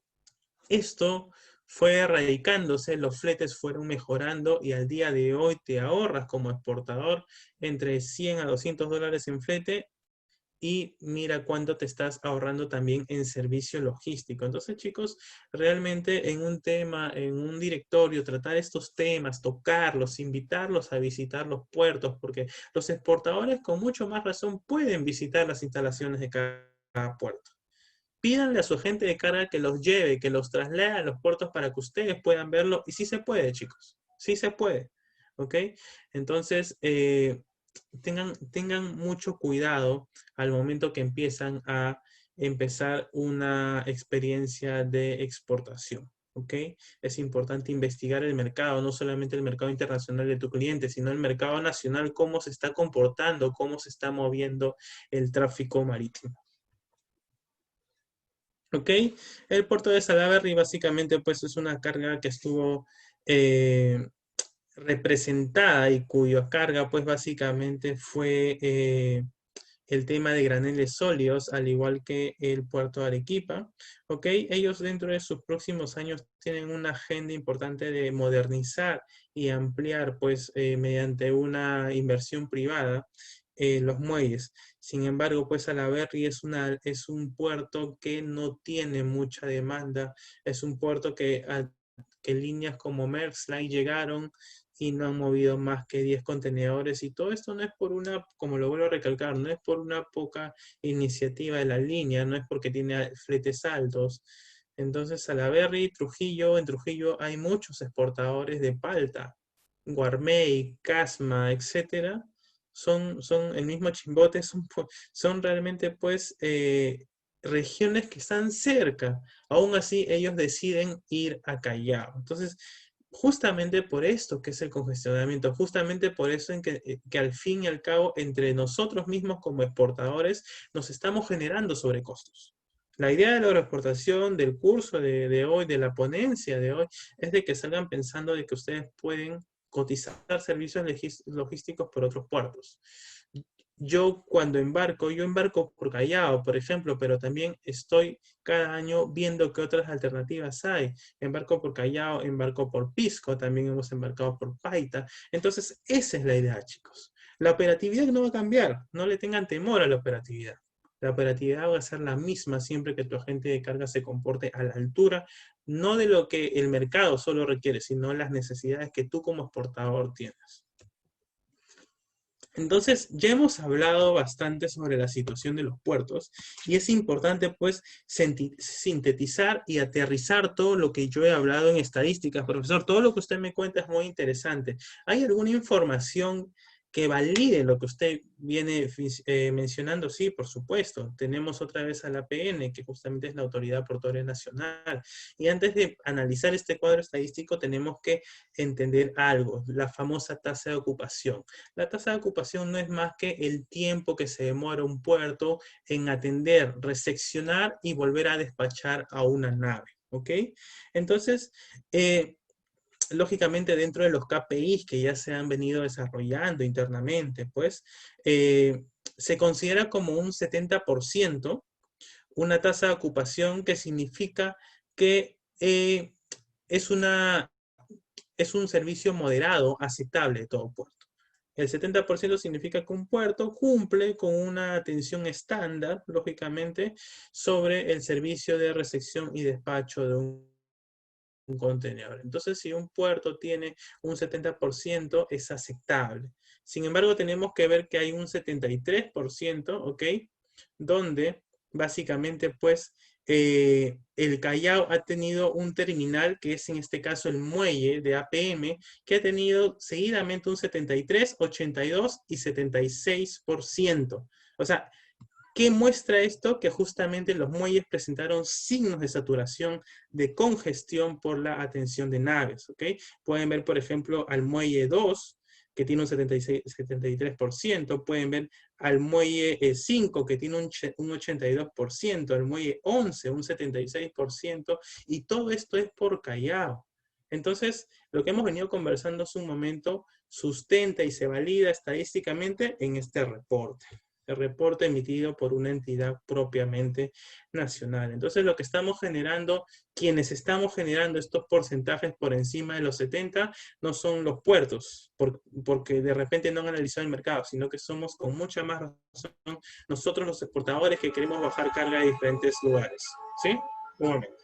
esto fue erradicándose, los fletes fueron mejorando y al día de hoy te ahorras como exportador entre 100 a 200 dólares en flete y mira cuánto te estás ahorrando también en servicio logístico. Entonces, chicos, realmente en un tema, en un directorio, tratar estos temas, tocarlos, invitarlos a visitar los puertos, porque los exportadores con mucho más razón pueden visitar las instalaciones de cada puerto. Pídanle a su agente de carga que los lleve, que los traslade a los puertos para que ustedes puedan verlo. Y sí se puede, chicos. Sí se puede. ¿Ok? Entonces, tengan mucho cuidado al momento que empiezan a empezar una experiencia de exportación. ¿Ok? Es importante investigar el mercado, no solamente el mercado internacional de tu cliente, sino el mercado nacional, cómo se está comportando, cómo se está moviendo el tráfico marítimo. ¿Ok? El puerto de Salaberry básicamente pues es una carga que estuvo eh, representada y cuya carga pues básicamente fue el tema de graneles sólidos, al igual que el puerto de Arequipa. ¿Ok? Ellos dentro de sus próximos años tienen una agenda importante de modernizar y ampliar pues mediante una inversión privada los muelles. Sin embargo, pues Salaberry es un puerto que no tiene mucha demanda, es un puerto que líneas como Maersk Line llegaron y no han movido más que 10 contenedores. Y todo esto no es por una, como lo vuelvo a recalcar, no es por una poca iniciativa de la línea, no es porque tiene fletes altos. Entonces, Salaberry, Trujillo, en Trujillo hay muchos exportadores de palta, Guarmey, Casma, etcétera. Son el mismo Chimbote, son realmente pues regiones que están cerca. Aún así, ellos deciden ir a Callao. Entonces, justamente por esto que es el congestionamiento, justamente por eso que al fin y al cabo entre nosotros mismos como exportadores nos estamos generando sobrecostos. La idea de la agroexportación, del curso de hoy, de la ponencia de hoy, es de que salgan pensando de que ustedes pueden cotizar servicios logísticos por otros puertos. Yo embarco por Callao, por ejemplo, pero también estoy cada año viendo qué otras alternativas hay. Embarco por Callao, embarco por Pisco, también hemos embarcado por Paita. Entonces, esa es la idea, chicos. La operatividad no va a cambiar, no le tengan temor a la operatividad. La operatividad va a ser la misma siempre que tu agente de carga se comporte a la altura, no de lo que el mercado solo requiere, sino las necesidades que tú como exportador tienes. Entonces, ya hemos hablado bastante sobre la situación de los puertos y es importante pues sintetizar y aterrizar todo lo que yo he hablado en estadísticas. Profesor, todo lo que usted me cuenta es muy interesante. ¿Hay alguna información que valide lo que usted viene mencionando? Sí, por supuesto. Tenemos otra vez a la APN, que justamente es la Autoridad Portuaria Nacional. Y antes de analizar este cuadro estadístico, tenemos que entender algo, la famosa tasa de ocupación. La tasa de ocupación no es más que el tiempo que se demora un puerto en atender, recepcionar y volver a despachar a una nave. ¿Ok? Entonces, lógicamente dentro de los KPIs que ya se han venido desarrollando internamente, pues, se considera como un 70% una tasa de ocupación que significa que es, es un servicio moderado, aceptable de todo puerto. El 70% significa que un puerto cumple con una atención estándar, lógicamente, sobre el servicio de recepción y despacho de un contenedor. Entonces, si un puerto tiene un 70%, es aceptable. Sin embargo, tenemos que ver que hay un 73%, ¿ok? Donde básicamente, pues, el Callao ha tenido un terminal, que es en este caso el muelle de APM, que ha tenido seguidamente un 73, 82 y 76%. O sea, ¿qué muestra esto? Que justamente los muelles presentaron signos de saturación, de congestión por la atención de naves, ¿ok? Pueden ver, por ejemplo, al muelle 2, que tiene un 76, 73%, pueden ver al muelle 5, que tiene un 82%, al muelle 11, un 76%, y todo esto es por Callao. Entonces, lo que hemos venido conversando hace un momento sustenta y se valida estadísticamente en este reporte. El reporte emitido por una entidad propiamente nacional. Entonces, lo que estamos generando, quienes estamos generando estos porcentajes por encima de los 70, no son los puertos, porque de repente no han analizado el mercado, sino que somos con mucha más razón nosotros los exportadores que queremos bajar carga de diferentes lugares. ¿Sí? Un momento.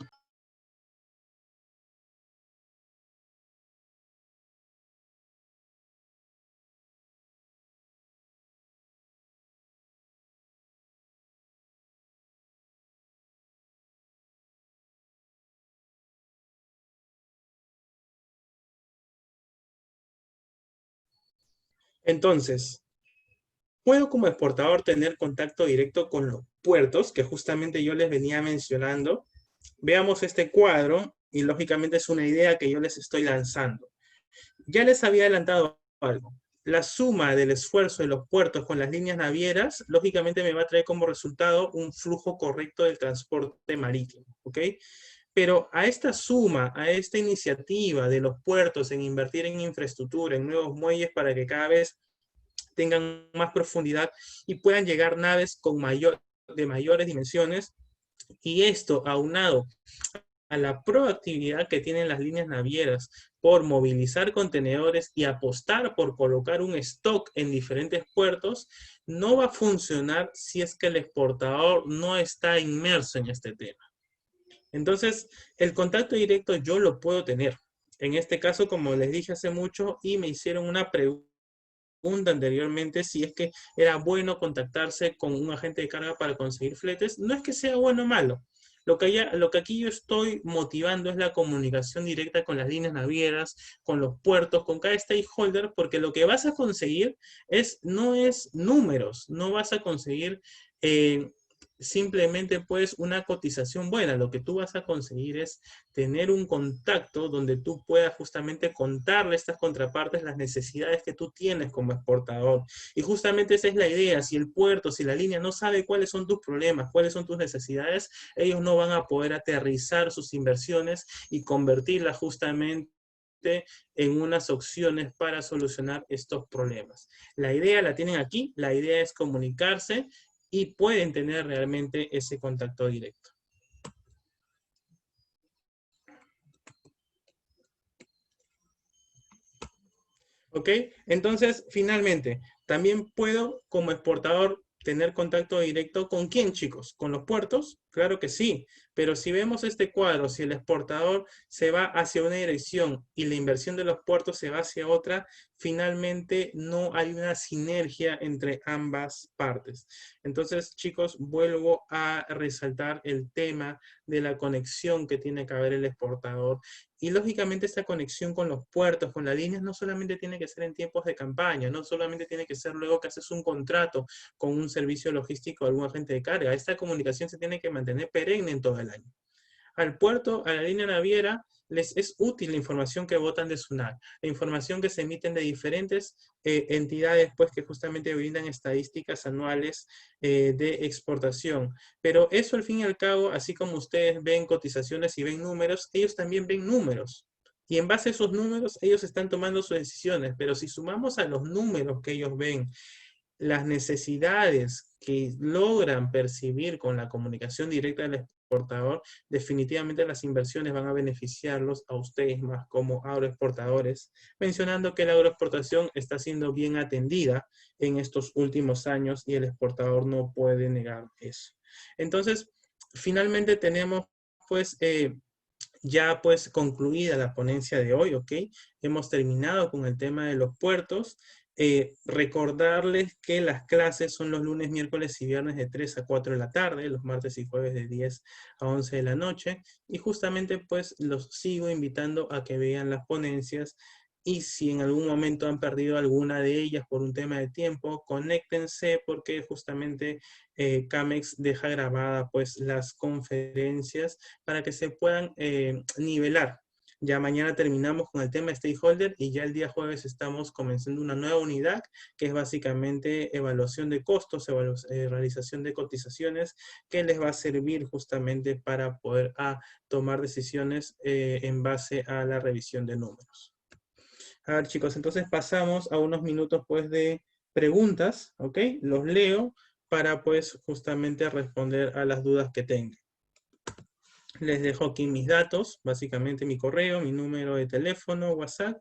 Entonces, puedo como exportador tener contacto directo con los puertos, que justamente yo les venía mencionando. Veamos este cuadro y lógicamente es una idea que yo les estoy lanzando. Ya les había adelantado algo. la suma del esfuerzo de los puertos con las líneas navieras, lógicamente me va a traer como resultado un flujo correcto del transporte marítimo, ¿ok? Pero a esta suma, a esta iniciativa de los puertos en invertir en infraestructura, en nuevos muelles para que cada vez tengan más profundidad y puedan llegar naves de mayores dimensiones, y esto aunado a la proactividad que tienen las líneas navieras por movilizar contenedores y apostar por colocar un stock en diferentes puertos, no va a funcionar si es que el exportador no está inmerso en este tema. Entonces, el contacto directo yo lo puedo tener. En este caso, como les dije hace mucho, y me hicieron una pregunta anteriormente si es que era bueno contactarse con un agente de carga para conseguir fletes. No es que sea bueno o malo. Lo que aquí yo estoy motivando es la comunicación directa con las líneas navieras, con los puertos, con cada stakeholder, porque lo que vas a conseguir no es números, no vas a conseguir simplemente pues una cotización buena. Lo que tú vas a conseguir es tener un contacto donde tú puedas justamente contarle a estas contrapartes las necesidades que tú tienes como exportador. Y justamente esa es la idea. Si el puerto, si la línea no sabe cuáles son tus problemas, cuáles son tus necesidades, ellos no van a poder aterrizar sus inversiones y convertirlas justamente en unas opciones para solucionar estos problemas. La idea la tienen aquí, la idea es comunicarse y pueden tener realmente ese contacto directo. ¿Ok? Entonces, finalmente, también puedo como exportador tener contacto directo ¿con quién, chicos? ¿Con los puertos? Claro que sí, pero si vemos este cuadro, si el exportador se va hacia una dirección y la inversión de los puertos se va hacia otra, finalmente no hay una sinergia entre ambas partes. Entonces, chicos, vuelvo a resaltar el tema de la conexión que tiene que haber el exportador. Y lógicamente esta conexión con los puertos, con las líneas, no solamente tiene que ser en tiempos de campaña, no solamente tiene que ser luego que haces un contrato con un servicio logístico o algún agente de carga. Esta comunicación se tiene que mantener perenne en todo el año. Al puerto, a la línea naviera, les es útil la información que botan de SUNAT, la información que se emiten de diferentes entidades pues, que justamente brindan estadísticas anuales de exportación. Pero eso al fin y al cabo, así como ustedes ven cotizaciones y ven números, ellos también ven números. Y en base a esos números, ellos están tomando sus decisiones. Pero si sumamos a los números que ellos ven, las necesidades que logran percibir con la comunicación directa del exportador, definitivamente las inversiones van a beneficiarlos a ustedes más como agroexportadores, mencionando que la agroexportación está siendo bien atendida en estos últimos años y el exportador no puede negar eso. Entonces, finalmente tenemos pues ya pues concluida la ponencia de hoy, ¿ok? Hemos terminado con el tema de los puertos. Recordarles que las clases son los lunes, miércoles y viernes de 3 a 4 de la tarde, los martes y jueves de 10 a 11 de la noche. Y justamente pues los sigo invitando a que vean las ponencias y si en algún momento han perdido alguna de ellas por un tema de tiempo, conéctense porque justamente CAMEX deja grabada pues las conferencias para que se puedan nivelar. Ya mañana terminamos con el tema stakeholder y ya el día jueves estamos comenzando una nueva unidad que es básicamente evaluación de costos, realización de cotizaciones que les va a servir justamente para poder tomar decisiones en base a la revisión de números. A ver, chicos, entonces pasamos a unos minutos pues de preguntas, ¿ok? Los leo para pues justamente responder a las dudas que tengan. Les dejo aquí mis datos, básicamente mi correo, mi número de teléfono, WhatsApp,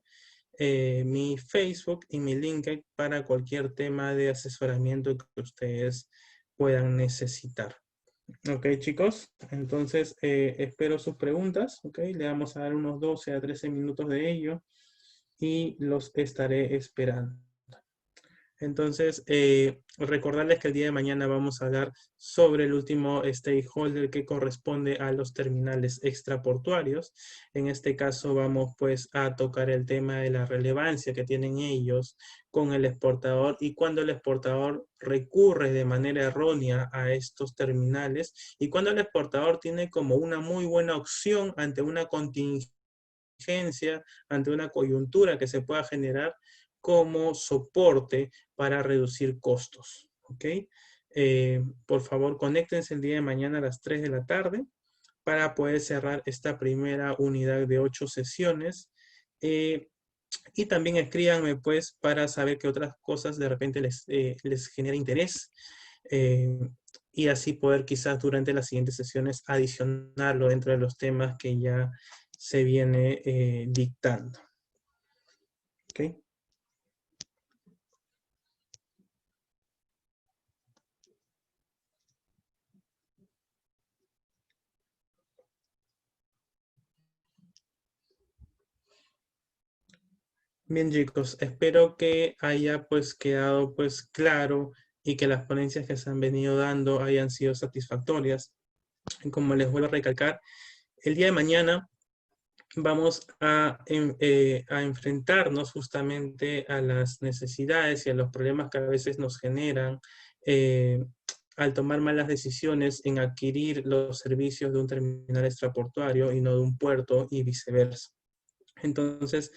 mi Facebook y mi LinkedIn para cualquier tema de asesoramiento que ustedes puedan necesitar. Ok, chicos, entonces espero sus preguntas, ok, le vamos a dar unos 12 a 13 minutos de ello y los estaré esperando. Entonces, recordarles que el día de mañana vamos a hablar sobre el último stakeholder que corresponde a los terminales extraportuarios. En este caso vamos pues a tocar el tema de la relevancia que tienen ellos con el exportador y cuando el exportador recurre de manera errónea a estos terminales y cuando el exportador tiene como una muy buena opción ante una contingencia, ante una coyuntura que se pueda generar, como soporte para reducir costos. ¿Ok? Por favor, conéctense el día de mañana a las 3 de la tarde para poder cerrar esta primera unidad de 8 sesiones. Y también escríbanme pues para saber qué otras cosas de repente les genera interés. eh, y así poder quizás durante las siguientes sesiones adicionarlo dentro de los temas que ya se viene dictando. ¿Ok? Bien, chicos, espero que haya pues quedado pues claro y que las ponencias que se han venido dando hayan sido satisfactorias. Como les vuelvo a recalcar, el día de mañana vamos a enfrentarnos justamente a las necesidades y a los problemas que a veces nos generan eh, al tomar malas decisiones en adquirir los servicios de un terminal extraportuario y no de un puerto y viceversa. Entonces,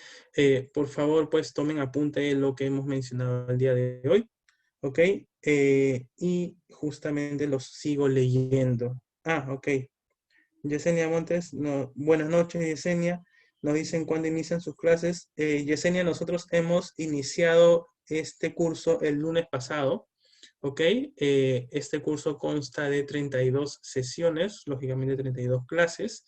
por favor, pues tomen apunte de lo que hemos mencionado el día de hoy, ¿ok? Y justamente los sigo leyendo. Ah, ok. Yesenia Montes, no, buenas noches, Yesenia. Nos dicen cuándo inician sus clases. Yesenia, nosotros hemos iniciado este curso el lunes pasado, ¿ok? Este curso consta de 32 sesiones, lógicamente 32 clases,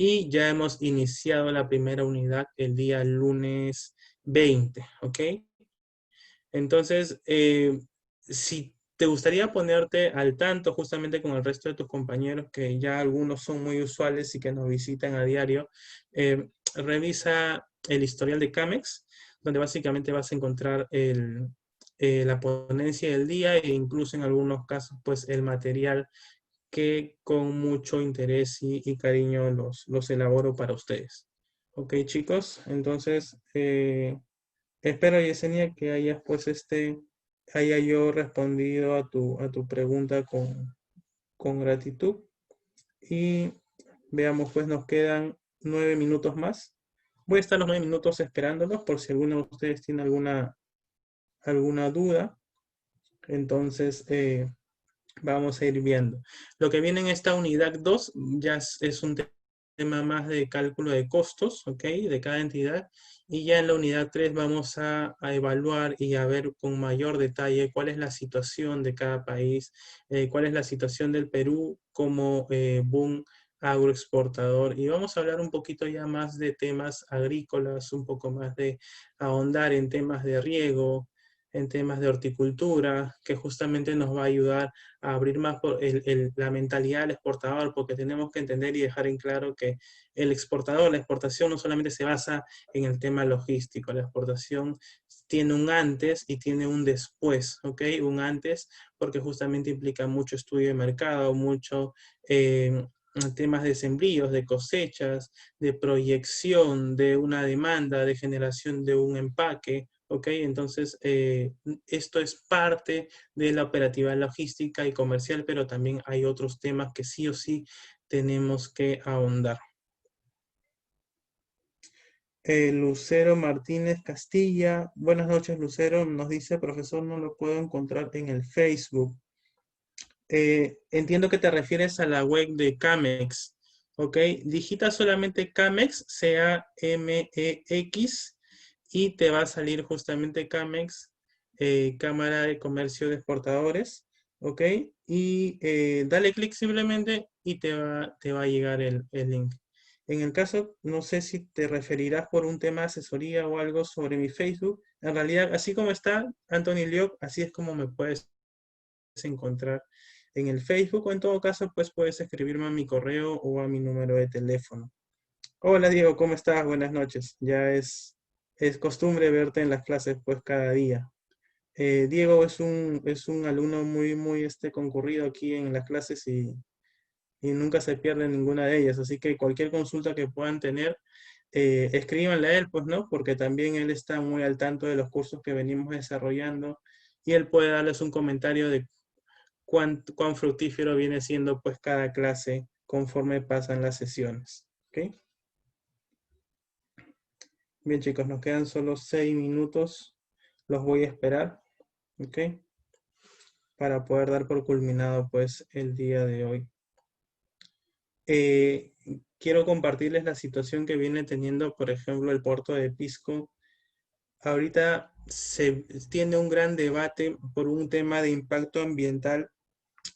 y ya hemos iniciado la primera unidad el día lunes 20, ¿ok? Entonces, si te gustaría ponerte al tanto justamente con el resto de tus compañeros, que ya algunos son muy usuales y que nos visitan a diario, revisa el historial de CAMEX, donde básicamente vas a encontrar la ponencia del día e incluso en algunos casos, pues el material que con mucho interés y cariño los elaboro para ustedes. Ok, chicos, entonces espero, Yesenia, que hayas pues haya yo respondido a tu pregunta con gratitud. Y veamos, pues nos quedan 9 minutos más. Voy a estar los 9 minutos esperándolos por si alguno de ustedes tiene alguna duda. Entonces, vamos a ir viendo. Lo que viene en esta unidad 2 ya es un tema más de cálculo de costos, ¿ok? De cada entidad. Y ya en la unidad 3 vamos a evaluar y a ver con mayor detalle cuál es la situación de cada país, cuál es la situación del Perú como boom agroexportador. Y vamos a hablar un poquito ya más de temas agrícolas, un poco más de ahondar en temas de riego, en temas de horticultura, que justamente nos va a ayudar a abrir más la mentalidad del exportador, porque tenemos que entender y dejar en claro que el exportador, la exportación no solamente se basa en el tema logístico, la exportación tiene un antes y tiene un después, ¿ok? Un antes porque justamente implica mucho estudio de mercado, mucho temas de sembríos, de cosechas, de proyección de una demanda, de generación de un empaque, ¿ok? Entonces, esto es parte de la operativa logística y comercial, pero también hay otros temas que sí o sí tenemos que ahondar. Lucero Martínez Castilla, buenas noches Lucero, nos dice, profesor, no lo puedo encontrar en el Facebook. Entiendo que te refieres a la web de Camex, ¿ok? Digita solamente Camex, C-A-M-E-X, y te va a salir justamente Camex, Cámara de Comercio de Exportadores, ¿ok? Y dale clic simplemente y te va a llegar el link. En el caso, no sé si te referirás por un tema de asesoría o algo sobre mi Facebook. En realidad, así como está Anthony Liop, así es como me puedes encontrar en el Facebook, o en todo caso, pues puedes escribirme a mi correo o a mi número de teléfono. Hola Diego, ¿cómo estás? Buenas noches. Ya es costumbre verte en las clases pues cada día. Diego es un alumno muy concurrido aquí en las clases y nunca se pierde ninguna de ellas, así que cualquier consulta que puedan tener, escríbanle a él, pues, ¿no? Porque también él está muy al tanto de los cursos que venimos desarrollando y él puede darles un comentario de cuán fructífero viene siendo pues cada clase conforme pasan las sesiones. ¿Ok? Bien chicos, nos quedan solo 6 minutos. los voy a esperar, ¿ok? Para poder dar por culminado pues el día de hoy. Eh, Quiero compartirles la situación que viene teniendo, por ejemplo, el puerto de Pisco. Ahorita se tiene un gran debate por un tema de impacto ambiental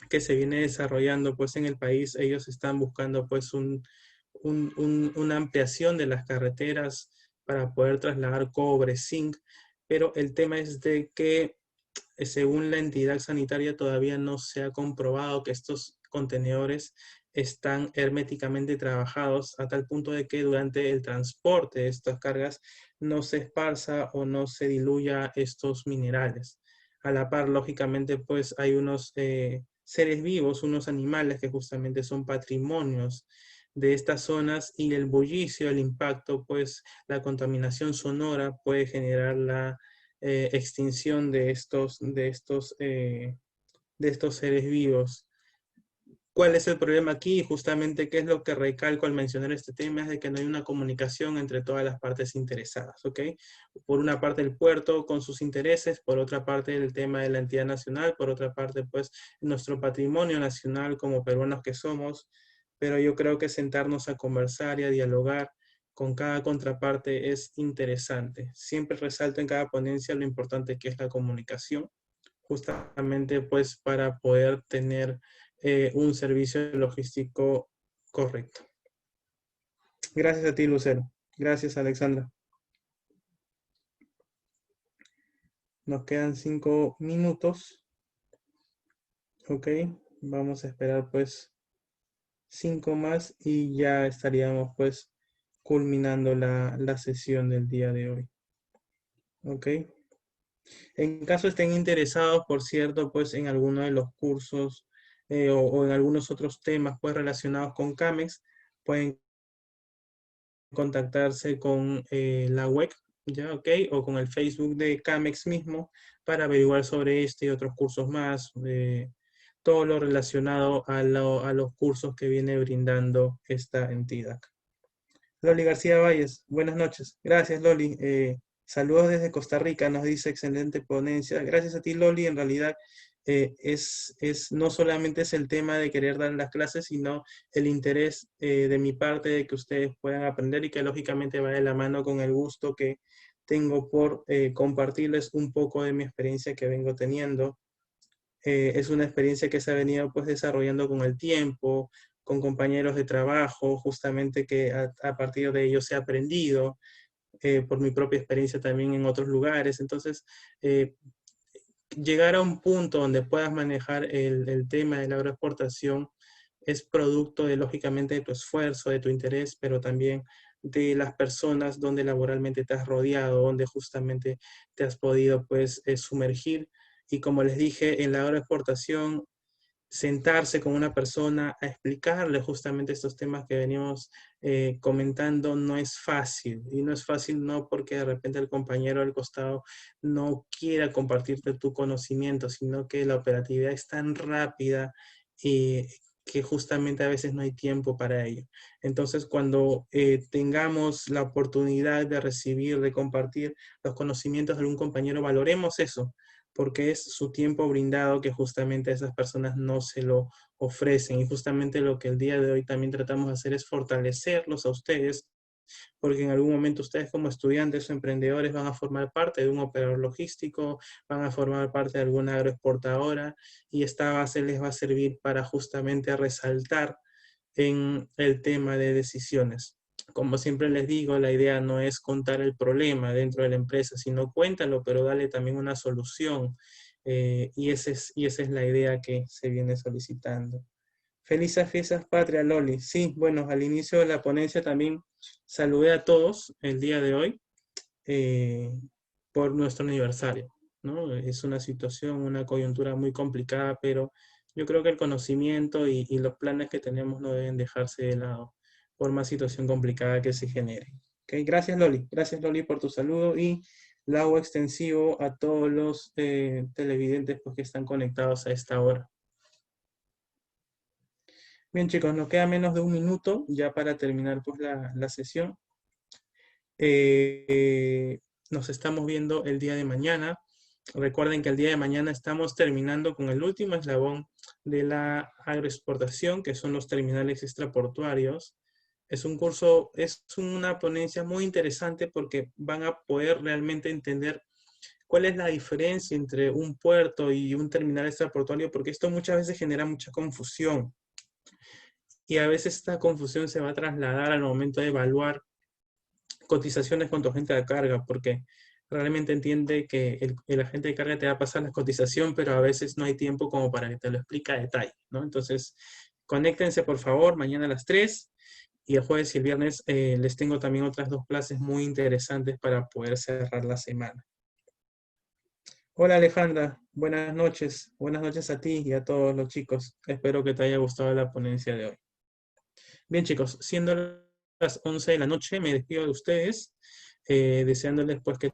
que se viene desarrollando pues en el país. Ellos están buscando pues una ampliación de las carreteras para poder trasladar cobre, zinc, pero el tema es de que según la entidad sanitaria todavía no se ha comprobado que estos contenedores están herméticamente trabajados a tal punto de que durante el transporte de estas cargas no se esparza o no se diluya estos minerales. A la par, lógicamente, pues hay unos seres vivos, unos animales que justamente son patrimonios de estas zonas y el bullicio, el impacto, pues la contaminación sonora puede generar la extinción de estos seres vivos. ¿Cuál es el problema aquí? Justamente, ¿qué es lo que recalco al mencionar este tema? Es de que no hay una comunicación entre todas las partes interesadas, ¿ok? Por una parte el puerto con sus intereses, por otra parte el tema de la entidad nacional, por otra parte pues nuestro patrimonio nacional como peruanos que somos, pero yo creo que sentarnos a conversar y a dialogar con cada contraparte es interesante. Siempre resalto en cada ponencia lo importante que es la comunicación, justamente pues para poder tener un servicio logístico correcto. Gracias a ti, Lucero. Gracias, Alexandra. Nos quedan 5 minutos. Ok, vamos a esperar pues 5 más y ya estaríamos pues culminando la sesión del día de hoy. Ok. En caso estén interesados, por cierto, pues en alguno de los cursos o en algunos otros temas pues relacionados con CAMEX, pueden contactarse con la web, ¿ya? Ok, o con el Facebook de CAMEX mismo para averiguar sobre este y otros cursos más, todo lo relacionado a los cursos que viene brindando esta entidad. Loli García Valles, buenas noches. Gracias, Loli. Saludos desde Costa Rica, nos dice excelente ponencia. Gracias a ti, Loli. En realidad, no solamente es el tema de querer dar las clases, sino el interés de mi parte de que ustedes puedan aprender y que lógicamente va de la mano con el gusto que tengo por compartirles un poco de mi experiencia que vengo teniendo. Es una experiencia que se ha venido pues desarrollando con el tiempo, con compañeros de trabajo, justamente que a partir de ello se ha aprendido, por mi propia experiencia también en otros lugares. Entonces, llegar a un punto donde puedas manejar el tema de la agroexportación es producto de, lógicamente, de tu esfuerzo, de tu interés, pero también de las personas donde laboralmente te has rodeado, donde justamente te has podido, pues, sumergir. Y como les dije, en la agroexportación sentarse con una persona a explicarle justamente estos temas que venimos comentando no es fácil. Y no es fácil no porque de repente el compañero al costado no quiera compartirte tu conocimiento, sino que la operatividad es tan rápida que justamente a veces no hay tiempo para ello. Entonces, cuando tengamos la oportunidad de recibir, de compartir los conocimientos de algún compañero, valoremos eso, porque es su tiempo brindado que justamente a esas personas no se lo ofrecen. Y justamente lo que el día de hoy también tratamos de hacer es fortalecerlos a ustedes, porque en algún momento ustedes como estudiantes o emprendedores van a formar parte de un operador logístico, van a formar parte de alguna agroexportadora, y esta base les va a servir para justamente resaltar en el tema de decisiones. Como siempre les digo, la idea no es contar el problema dentro de la empresa, sino cuéntalo, pero dale también una solución. Y esa es la idea que se viene solicitando. Felices fiestas patria, Loli. Sí, bueno, al inicio de la ponencia también saludé a todos el día de hoy eh, por nuestro aniversario, ¿no? Es una situación, una coyuntura muy complicada, pero yo creo que el conocimiento y los planes que tenemos no deben dejarse de lado por más situación complicada que se genere. ¿Okay? Gracias Loli por tu saludo y le hago extensivo a todos los televidentes pues, que están conectados a esta hora. Bien chicos, nos queda menos de un minuto ya para terminar pues, la sesión. Nos estamos viendo el día de mañana. Recuerden que el día de mañana estamos terminando con el último eslabón de la agroexportación, que son los terminales extraportuarios. Es un curso, es una ponencia muy interesante porque van a poder realmente entender cuál es la diferencia entre un puerto y un terminal extraportuario, porque esto muchas veces genera mucha confusión. Y a veces esta confusión se va a trasladar al momento de evaluar cotizaciones con tu agente de carga, porque realmente entiende que el agente de carga te va a pasar la cotización, pero a veces no hay tiempo como para que te lo explique a detalle, ¿no? Entonces, conéctense por favor mañana a las 3 y el jueves y el viernes les tengo también otras 2 clases muy interesantes para poder cerrar la semana. Hola Alejandra, buenas noches a ti y a todos los chicos. Espero que te haya gustado la ponencia de hoy. Bien chicos, siendo las 11 de la noche, me despido de ustedes, deseándoles pues que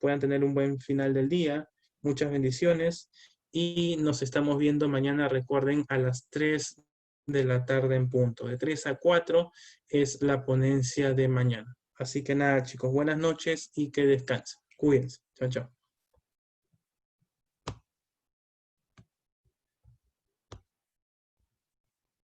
puedan tener un buen final del día, muchas bendiciones y nos estamos viendo mañana, recuerden, a las 3 de la tarde en punto. De 3 a 4 es la ponencia de mañana. Así que nada chicos, buenas noches y que descansen. Cuídense. Chao, chao.